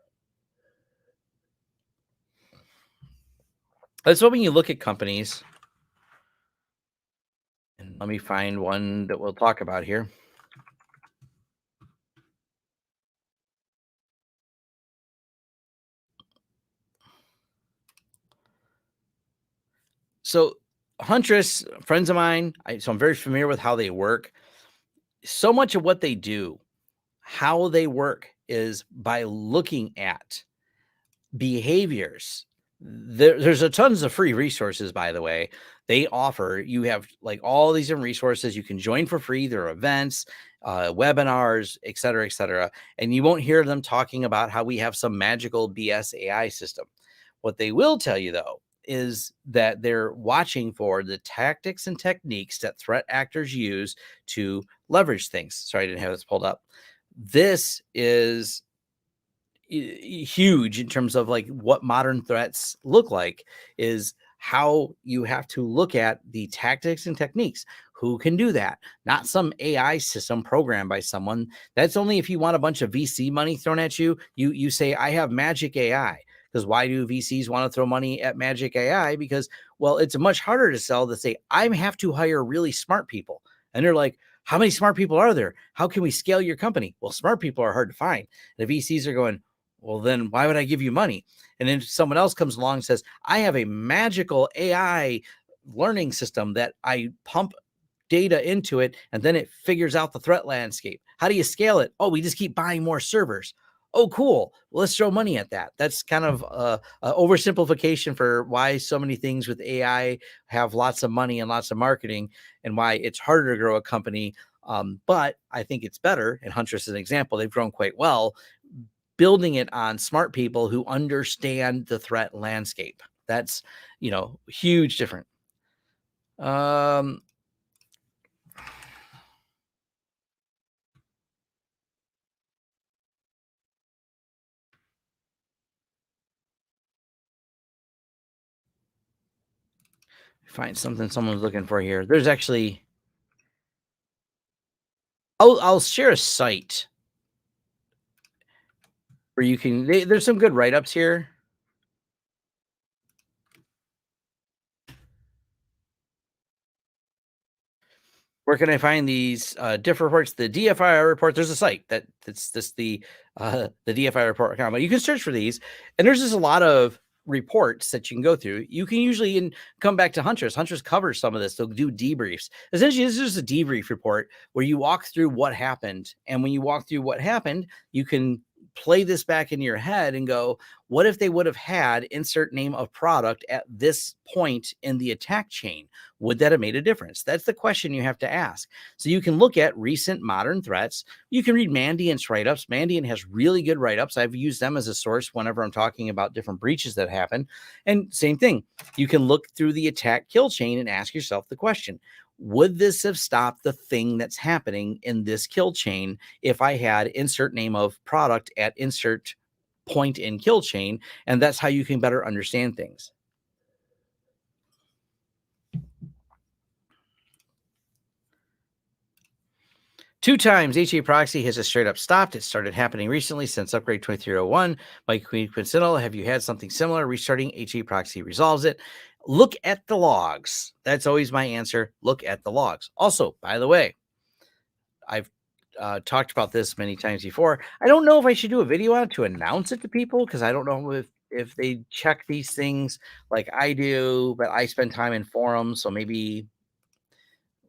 That's what when you look at companies, and let me find one that we'll talk about here. So Huntress, friends of mine, so I'm very familiar with how they work. So much of what they do, how they work is by looking at behaviors. There's a tons of free resources, by the way. They offer, you have like all these different resources you can join for free. There are events, webinars, et cetera, et cetera. And you won't hear them talking about how we have some magical BS AI system. What they will tell you, though, is that they're watching for the tactics and techniques that threat actors use to leverage things. Sorry, I didn't have this pulled up. This is huge in terms of like what modern threats look like, is how you have to look at the tactics and techniques. Who can do that? Not some AI system programmed by someone. That's only if you want a bunch of VC money thrown at you. You say, I have magic AI. Because why do VCs want to throw money at magic AI? Because, well, it's much harder to sell to say, I have to hire really smart people. And they're like, how many smart people are there? How can we scale your company? Well, smart people are hard to find. The VCs are going, well, then why would I give you money? And then someone else comes along and says, I have a magical AI learning system that I pump data into it, and then it figures out the threat landscape. How do you scale it? Oh, we just keep buying more servers. Oh, cool. Well, let's throw money at that. That's kind of a oversimplification for why so many things with AI have lots of money and lots of marketing, and why it's harder to grow a company. But I think it's better. And Huntress is an example. They've grown quite well building it on smart people who understand the threat landscape. That's, huge different. Um, find something someone's looking for here. There's actually, I'll share a site where you can, there's some good write-ups here. Where can I find these diff reports? The DFI report. There's a site that's this the DFI report account. But you can search for these, and there's just a lot of reports that you can go through. You can usually come back to Huntress. Huntress covers some of this. They'll do debriefs. Essentially, this is just a debrief report where you walk through what happened, and when you walk through what happened, you can play this back in your head and go, what if they would have had insert name of product at this point in the attack chain? Would that have made a difference? That's the question you have to ask. So you can look at recent modern threats. You can read Mandiant's write-ups. Mandiant has really good write-ups. I've used them as a source whenever I'm talking about different breaches that happen. And same thing, you can look through the attack kill chain and ask yourself the question, would this have stopped the thing that's happening in this kill chain if I had insert name of product at insert point in kill chain? And that's how you can better understand things. 2 times HA proxy has just straight up stopped. It started happening recently since upgrade 2301. Mike Queen Coincidental, have you had something similar? Restarting HA proxy resolves it. Look at the logs. That's always my answer. Look at the logs. Also, by the way, I've talked about this many times before. I don't know if I should do a video on it to announce it to people because I don't know if they check these things like I do, but I spend time in forums. So maybe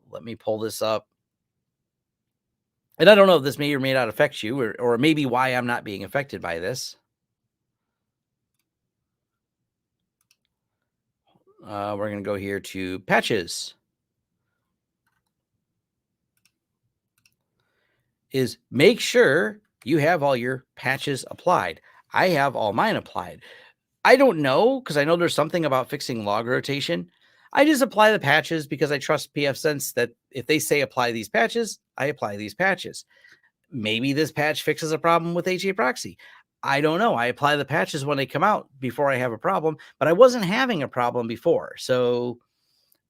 let me pull this up. And I don't know if this may or may not affect you or maybe why I'm not being affected by this. We're going to go here to patches. Is make sure you have all your patches applied. I have all mine applied. I don't know because I know there's something about fixing log rotation. I just apply the patches because I trust pfSense that if they say apply these patches, I apply these patches. Maybe this patch fixes a problem with HA proxy. I don't know. I apply the patches when they come out before I have a problem, but I wasn't having a problem before. So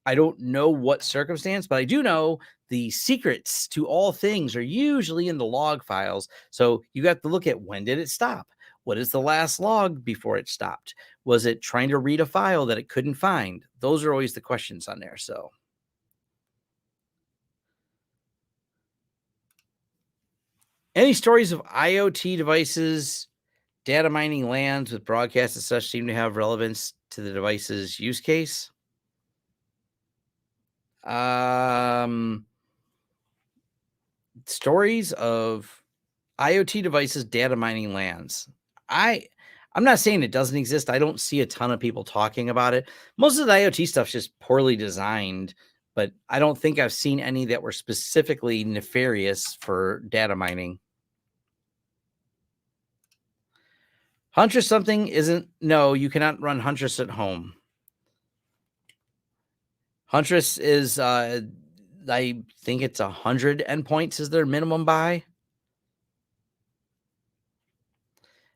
I don't know what circumstance, but I do know the secrets to all things are usually in the log files. So you got to look at when did it stop? What is the last log before it stopped? Was it trying to read a file that it couldn't find? Those are always the questions on there. So any stories of IoT devices, data mining lands with broadcasts and such seem to have relevance to the device's use case? Stories of IoT devices, data mining lands. I'm not saying it doesn't exist. I don't see a ton of people talking about it. Most of the IoT stuff's just poorly designed, but I don't think I've seen any that were specifically nefarious for data mining. Huntress something isn't. No, you cannot run Huntress at home. Huntress is, I think it's 100 endpoints is their minimum buy.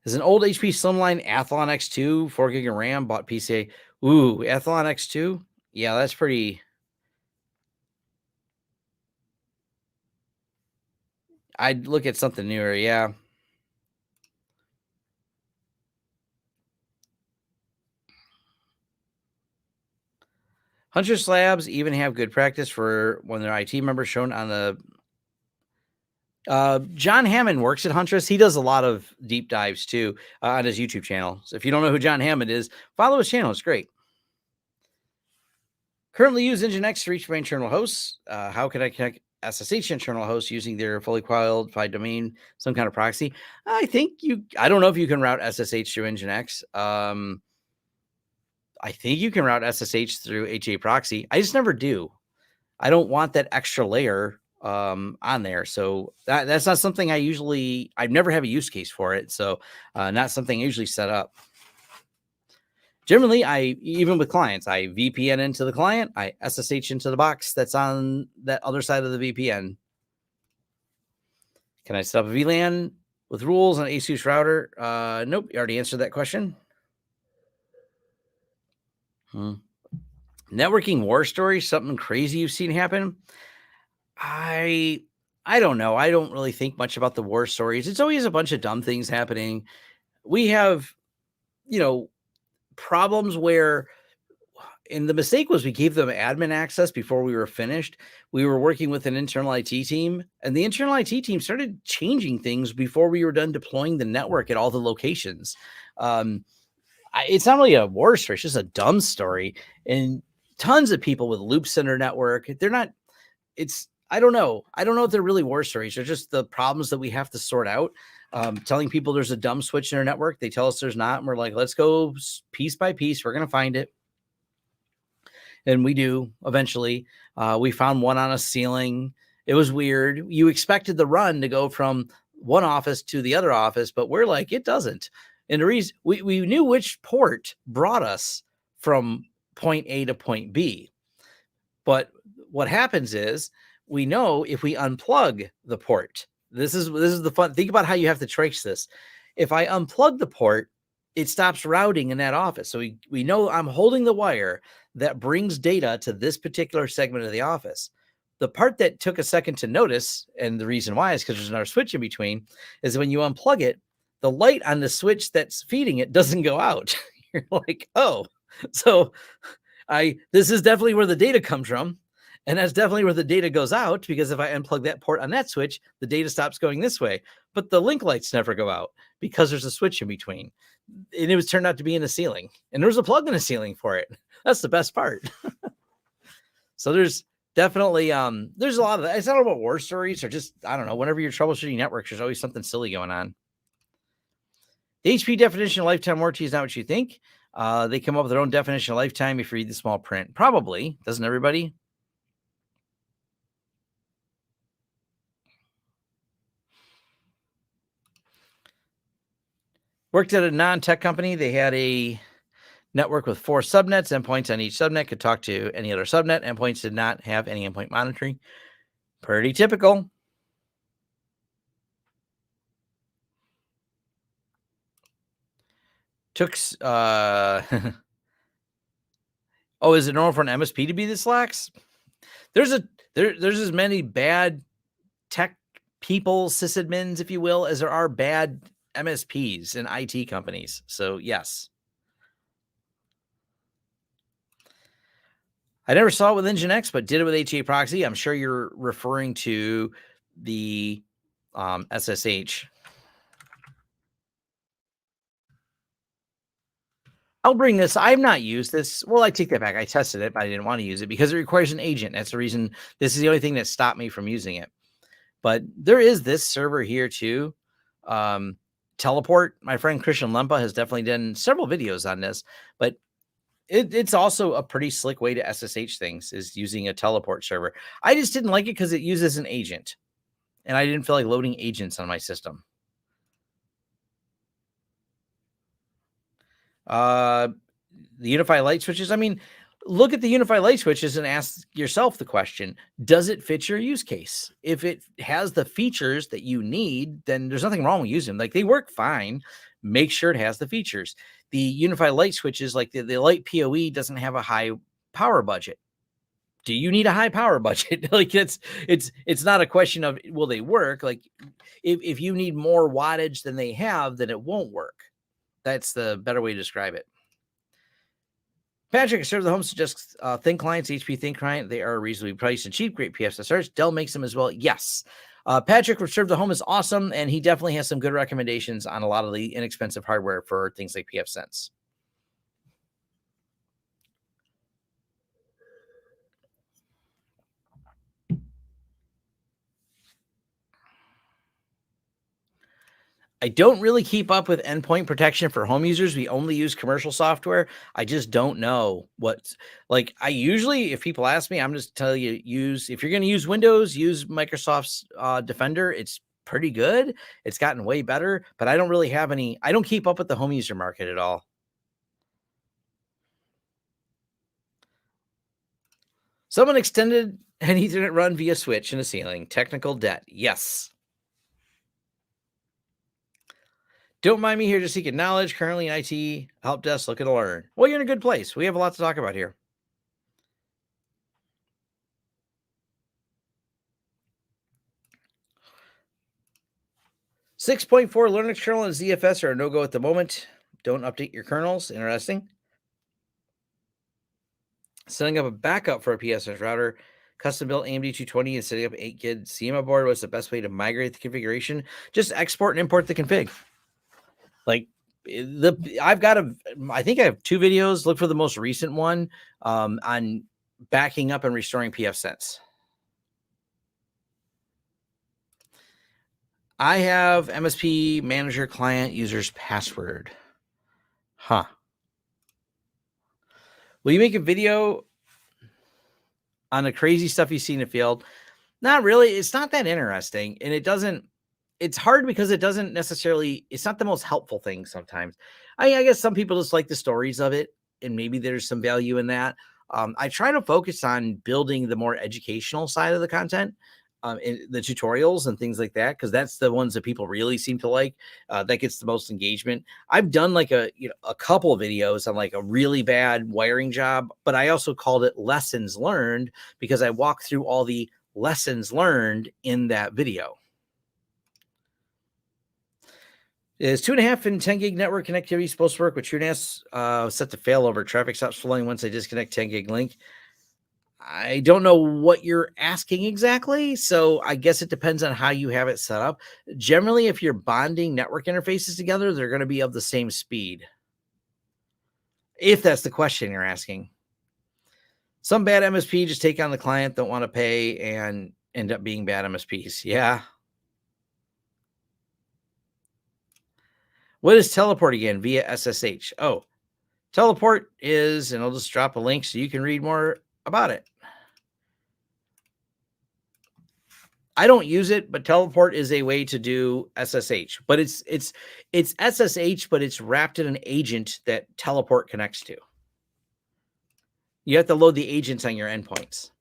Is an old HP Slimline Athlon X2, 4 gig of RAM, bought PCA. Ooh, Athlon X2? Yeah, that's pretty. I'd look at something newer, yeah. Huntress Labs even have good practice for when their IT members shown on the. John Hammond works at Huntress. He does a lot of deep dives too on his YouTube channel. So if you don't know who John Hammond is, follow his channel. It's great. Currently use Nginx to reach my internal hosts. How can I connect SSH internal hosts using their fully qualified domain, some kind of proxy? I don't know if you can route SSH through Nginx. I think you can route SSH through HA proxy. I just never do. I don't want that extra layer on there. So that's not something I've never have a use case for it. So not something I usually set up. Generally, even with clients, I VPN into the client, I SSH into the box that's on that other side of the VPN. Can I set up a VLAN with rules on an ASUS router? Nope, you already answered that question. Networking war story, something crazy you've seen happen? I don't know. I don't really think much about the war stories. It's always a bunch of dumb things happening. We have, problems where, and the mistake was we gave them admin access before we were finished. We were working with an internal IT team, and the internal IT team started changing things before we were done deploying the network at all the locations. It's not really a war story; it's just a dumb story. And tons of people with Loop Center network. They're not. I don't know. I don't know if they're really war stories. They're just the problems that we have to sort out. Telling people there's a dumb switch in their network. They tell us there's not. And we're like, let's go piece by piece. We're going to find it. And we do eventually. We found one on a ceiling. It was weird. You expected the run to go from one office to the other office, but we're like, it doesn't. And the reason we knew which port brought us from point A to point B. But what happens is we know if we unplug the port, this is the fun. Think about how you have to trace this. If I unplug the port, it stops routing in that office. So we know I'm holding the wire that brings data to this particular segment of the office. The part that took a second to notice, and the reason why is because there's another switch in between, is when you unplug it, the light on the switch that's feeding it doesn't go out. You're like, oh, so this is definitely where the data comes from. And that's definitely where the data goes out, because if I unplug that port on that switch, the data stops going this way. But the link lights never go out because there's a switch in between. And it was turned out to be in the ceiling. And there was a plug in the ceiling for it. That's the best part. So there's definitely, there's a lot of that. It's not about war stories or just, I don't know, whenever you're troubleshooting networks, there's always something silly going on. The HP definition of lifetime warranty is not what you think. They come up with their own definition of lifetime if you read the small print. Probably. Doesn't everybody? Worked at a non-tech company. They had a network with 4 subnets. Endpoints on each subnet could talk to any other subnet. Endpoints did not have any endpoint monitoring. Pretty typical. Took oh, is it normal for an MSP to be this lax? There's as many bad tech people, sysadmins, if you will, as there are bad MSPs and IT companies. So yes. I never saw it with Nginx, but did it with HA proxy. I'm sure you're referring to the SSH. I'll bring this. I've not used this. Well, I take that back. I tested it, but I didn't want to use it because it requires an agent. That's the reason. This is the only thing that stopped me from using it. But there is this server here too. Teleport. My friend Christian Lempa has definitely done several videos on this, but it's also a pretty slick way to SSH things, is using a teleport server. I just didn't like it because it uses an agent, and I didn't feel like loading agents on my system. The UniFi light switches. I mean, look at the UniFi light switches and ask yourself the question, does it fit your use case? If it has the features that you need, then there's nothing wrong with using them. Like, they work fine. Make sure it has the features. The UniFi light switches, like the light PoE, doesn't have a high power budget. Do you need a high power budget? Like, it's not a question of will they work. Like, if you need more wattage than they have, then it won't work. That's the better way to describe it. Patrick, serve the home suggests thin clients, HP thin client. They are reasonably priced and cheap. Great PSSRs. Dell makes them as well. Yes. Patrick, Serve the Home is awesome, and he definitely has some good recommendations on a lot of the inexpensive hardware for things like pfSense. I don't really keep up with endpoint protection for home users. We only use commercial software. I just don't know what's like. I usually, if people ask me, I'm just telling you, if you're going to use Windows, use Microsoft's Defender. It's pretty good. It's gotten way better, but I don't really have any. I don't keep up with the home user market at all. Someone extended an Ethernet run via switch in a ceiling. Technical debt. Yes. Don't mind me here just seeking knowledge. Currently in IT help desk, looking to learn. Well, you're in a good place. We have a lot to talk about here. .4 Linux kernel and ZFS are a no-go at the moment. Don't update your kernels. Interesting. Setting up a backup for a PSS router. Custom-built AMD 220 and setting up 8 GB CMA board was the best way to migrate the configuration. Just export and import the config. Like, I think I have 2 videos. Look for the most recent one on backing up and restoring pfSense. I have MSP manager client users password. Huh. Will you make a video on the crazy stuff you see in the field? Not really. It's not that interesting. And it's hard because it's not the most helpful thing sometimes. I guess some people just like the stories of it, and maybe there's some value in that. I try to focus on building the more educational side of the content, in the tutorials and things like that, because that's the ones that people really seem to like. That gets the most engagement. I've done like a couple of videos on like a really bad wiring job, but I also called it lessons learned because I walked through all the lessons learned in that video. Is 2.5 and 10 gig network connectivity supposed to work with TrueNAS set to fail over traffic stops flowing once I disconnect 10 gig link? I don't know what you're asking exactly, so I guess it depends on how you have it set up. Generally, if you're bonding network interfaces together, they're going to be of the same speed. If that's the question you're asking. Some bad MSP just take on the client, don't want to pay, and end up being bad MSPs. Yeah. What is teleport again via SSH? Oh, teleport is, and I'll just drop a link so you can read more about it. I don't use it, but teleport is a way to do SSH. But it's SSH, but it's wrapped in an agent that teleport connects to. You have to load the agents on your endpoints.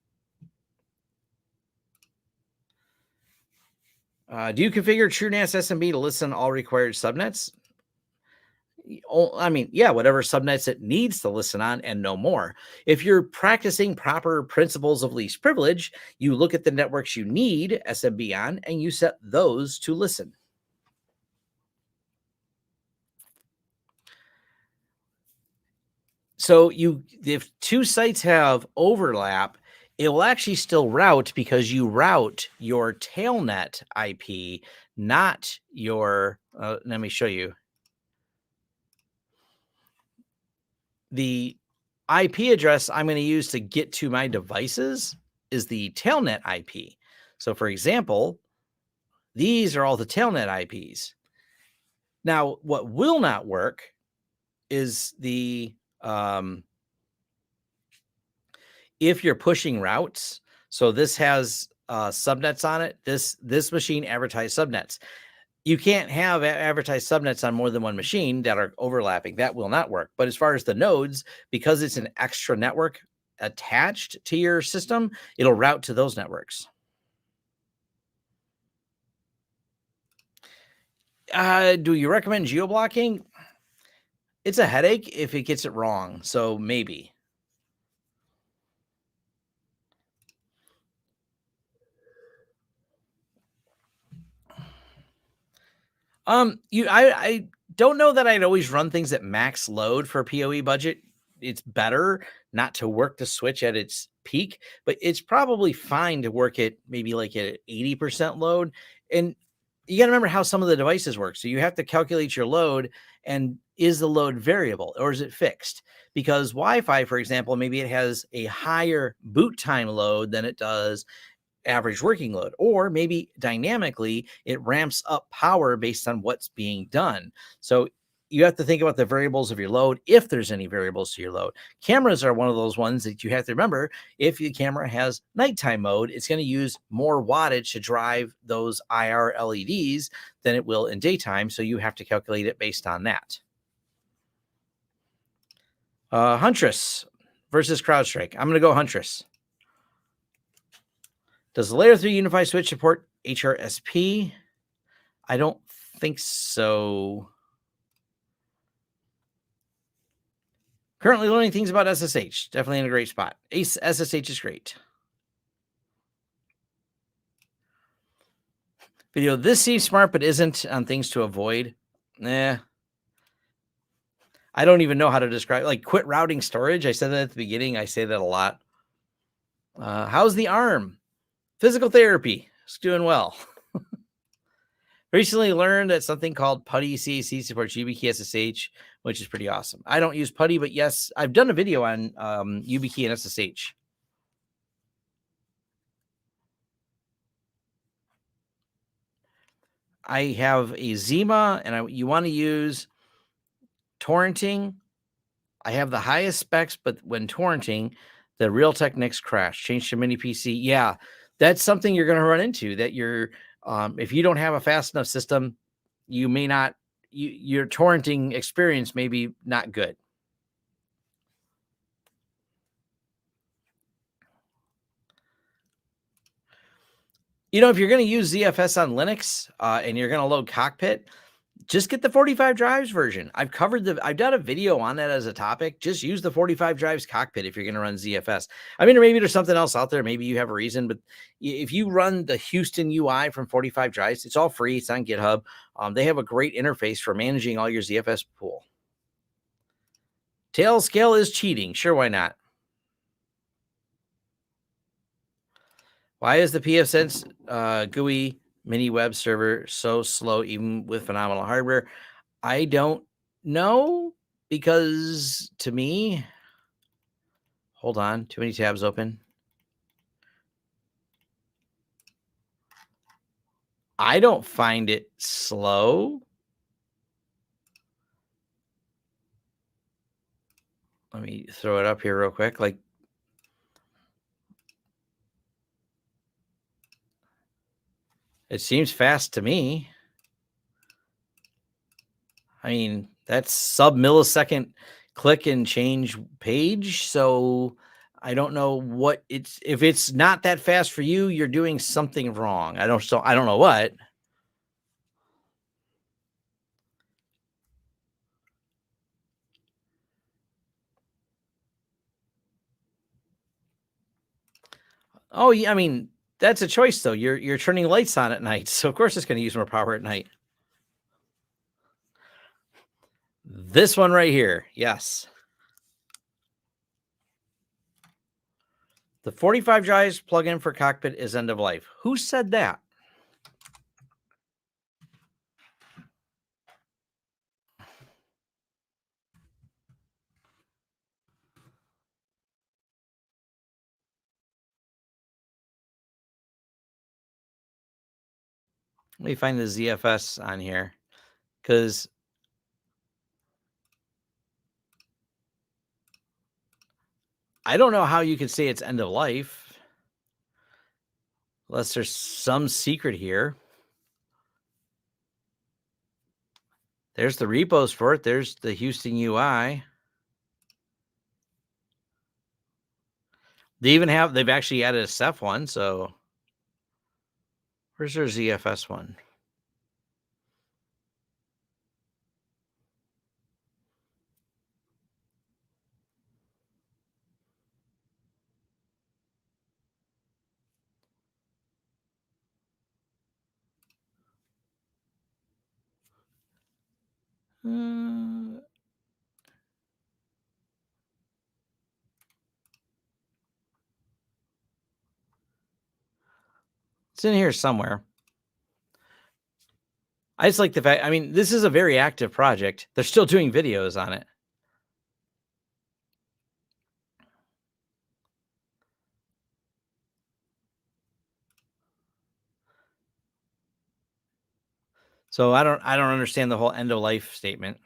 Do you configure TrueNAS SMB to listen all required subnets? I mean, yeah, whatever subnets it needs to listen on and no more. If you're practicing proper principles of least privilege, you look at the networks you need SMB on and you set those to listen. So if two sites have overlap, it will actually still route because you route your tailnet IP, not your, let me show you. The IP address I'm going to use to get to my devices is the tailnet IP. So for example, these are all the tailnet IPs. Now, what will not work is the, if you're pushing routes. So this has subnets on it. This machine advertised subnets. You can't have advertised subnets on more than one machine that are overlapping. That will not work. But as far as the nodes, because it's an extra network attached to your system, it'll route to those networks. Do you recommend geoblocking? It's a headache if it gets it wrong. So maybe. I don't know that I'd always run things at max load for a PoE budget. It's better not to work the switch at its peak, but it's probably fine to work at maybe like at 80% load. And you got to remember how some of the devices work. So you have to calculate your load, and is the load variable or is it fixed? Because Wi-Fi, for example, maybe it has a higher boot time load than it does average working load, or maybe dynamically it ramps up power based on what's being done. So you have to think about the variables of your load, if there's any variables to your load. Cameras are one of those ones that you have to remember. If the camera has nighttime mode, it's going to use more wattage to drive those IR LEDs than it will in daytime. So you have to calculate it based on that. Huntress versus CrowdStrike. I'm going to go Huntress. Does the layer 3 UniFi switch support HRSP? I don't think so. Currently learning things about SSH. Definitely in a great spot. SSH is great. Video, this seems smart, but isn't on things to avoid. I don't even know how to describe, like, quit routing storage. I said that at the beginning. I say that a lot. How's the arm? Physical therapy. It's doing well. Recently learned that something called Putty CAC supports YubiKey SSH, which is pretty awesome. I don't use Putty, but yes, I've done a video on YubiKey and SSH. I have a Zima, and you want to use torrenting. I have the highest specs, but when torrenting, the Realtek NICs crash. Change to mini PC. Yeah, that's something you're going to run into. That you're, if you don't have a fast enough system, you may not. Your torrenting experience may be not good. You know, if you're going to use ZFS on Linux and you're going to load Cockpit, Just get the 45 drives version. I've done a video on that as a topic. Just use the 45 drives cockpit if you're going to run ZFS. I mean, or maybe there's something else out there. Maybe you have a reason, but if you run the Houston UI from 45 drives, it's all free. It's on GitHub. They have a great interface for managing all your ZFS pool. Tail scale is cheating. Sure, why not? Why is the pfSense GUI mini web server so slow, even with phenomenal hardware? I don't know, because to me, hold on, too many tabs open. I don't find it slow. Let me throw it up here real quick. Like, it seems fast to me. I mean, that's sub-millisecond click and change page. So I don't know what if it's not that fast for you, you're doing something wrong. I don't know what. Oh, yeah, I mean, that's a choice though. You're turning lights on at night. So of course it's going to use more power at night. This one right here. Yes. The 45 drives plugin for cockpit is end of life. Who said that? Let me find the ZFS on here, because I don't know how you could say it's end of life unless there's some secret here. There's the repos for it. There's the Houston UI. They've actually added a Ceph one. So where's their ZFS one? It's in here somewhere. I just like the fact, I mean, this is a very active project. They're still doing videos on it. So I don't understand the whole end of life statement.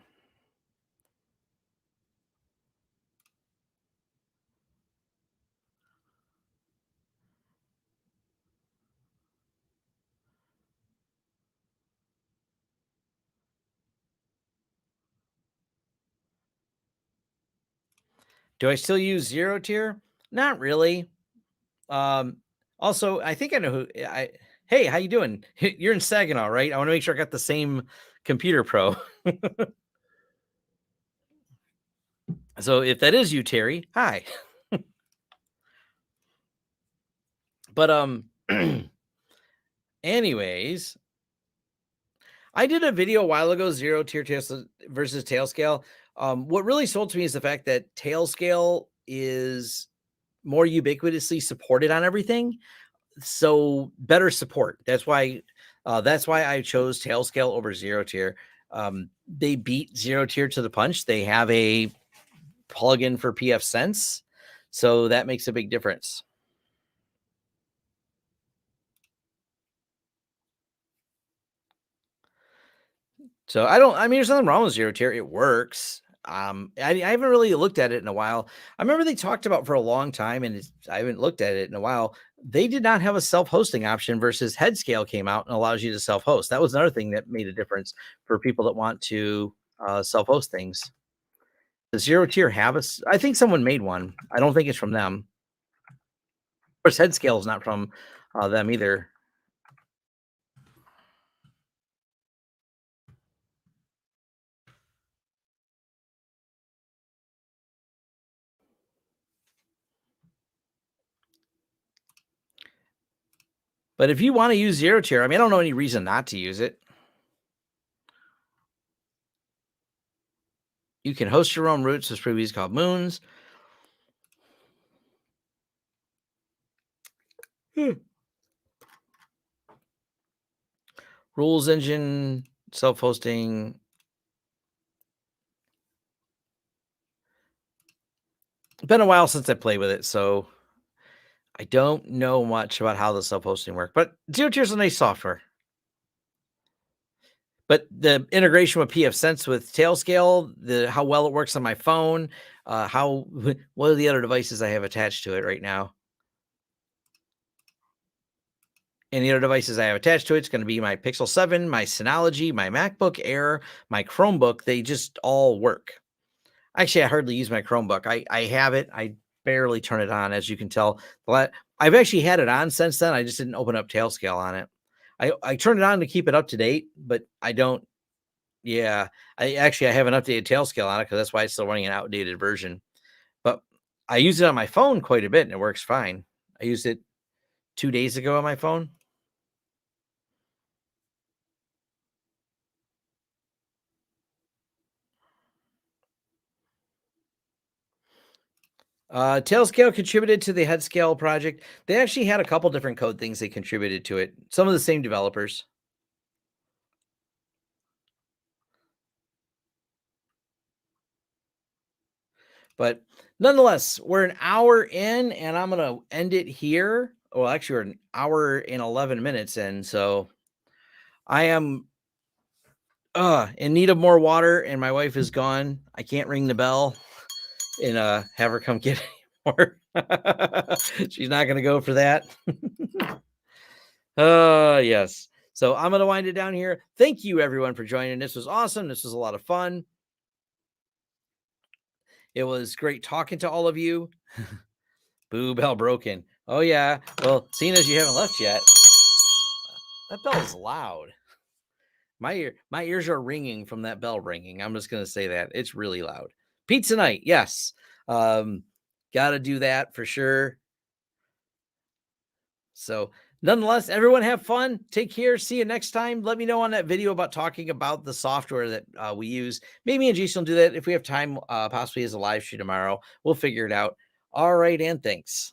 Do I still use zero tier? Not really. Also, I think I know who hey, how you doing? You're in Saginaw, right? I want to make sure I got the same computer pro. So if that is you, Terry, hi. But anyways, I did a video a while ago, zero tier versus tail scale. What really sold to me is the fact that tail scale is more ubiquitously supported on everything. So better support. That's why I chose tail scale over zero tier. They beat zero tier to the punch. They have a plugin for pfSense, so that makes a big difference. So I mean, there's nothing wrong with zero tier. It works. I haven't really looked at it in a while. I remember they talked about for a long time, and I haven't looked at it in a while. They did not have a self-hosting option versus Headscale came out and allows you to self-host. That was another thing that made a difference for people that want to self-host things. The zero tier have I think someone made one. I don't think it's from them. Of course, Headscale is not from them either. But if you want to use zero tier, I mean, I don't know any reason not to use it. You can host your own routes, as previously called moons. Rules engine, self-hosting. It's been a while since I played with it, so I don't know much about how the self-hosting works. But zero tier is a nice software. But the integration with pfSense with Tailscale, how well it works on my phone, how what are the other devices I have attached to it right now? And the other devices I have attached to it's going to be my Pixel 7, my Synology, my MacBook Air, my Chromebook. They just all work. Actually, I hardly use my Chromebook. I have it. I barely turn it on, as you can tell. But I've actually had it on since then. I just didn't open up Tailscale on it. I turn it on to keep it up to date, but I don't. Yeah, I haven't updated Tailscale on it because that's why it's still running an outdated version. But I use it on my phone quite a bit, and it works fine. I used it 2 days ago on my phone. Tailscale contributed to the Headscale project. They actually had a couple different code things they contributed to it. Some of the same developers. But nonetheless, we're an hour in, and I'm gonna end it here. Well, actually, we're an hour and 11 minutes in, so I am in need of more water, and my wife is gone. I can't ring the bell and have her come get more. She's not gonna go for that. Yes. So I'm gonna wind it down here. Thank you everyone for joining. This was awesome. This was a lot of fun. It was great talking to all of you. Boo, bell broken. Oh yeah. Well, seeing as you haven't left yet, that bell is loud. My ears are ringing from that bell ringing. I'm just gonna say that it's really loud. Pizza night, yes. Um, Gotta do that for sure. So, nonetheless, everyone have fun. Take care. See you next time. Let me know on that video about talking about the software that we use. Maybe and Jason will do that if we have time, possibly as a live stream tomorrow. We'll figure it out. All right, and thanks.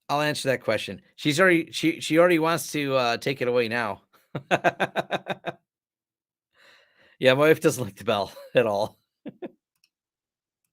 I'll answer that question. She already wants to take it away now. Yeah, my wife doesn't like the bell at all.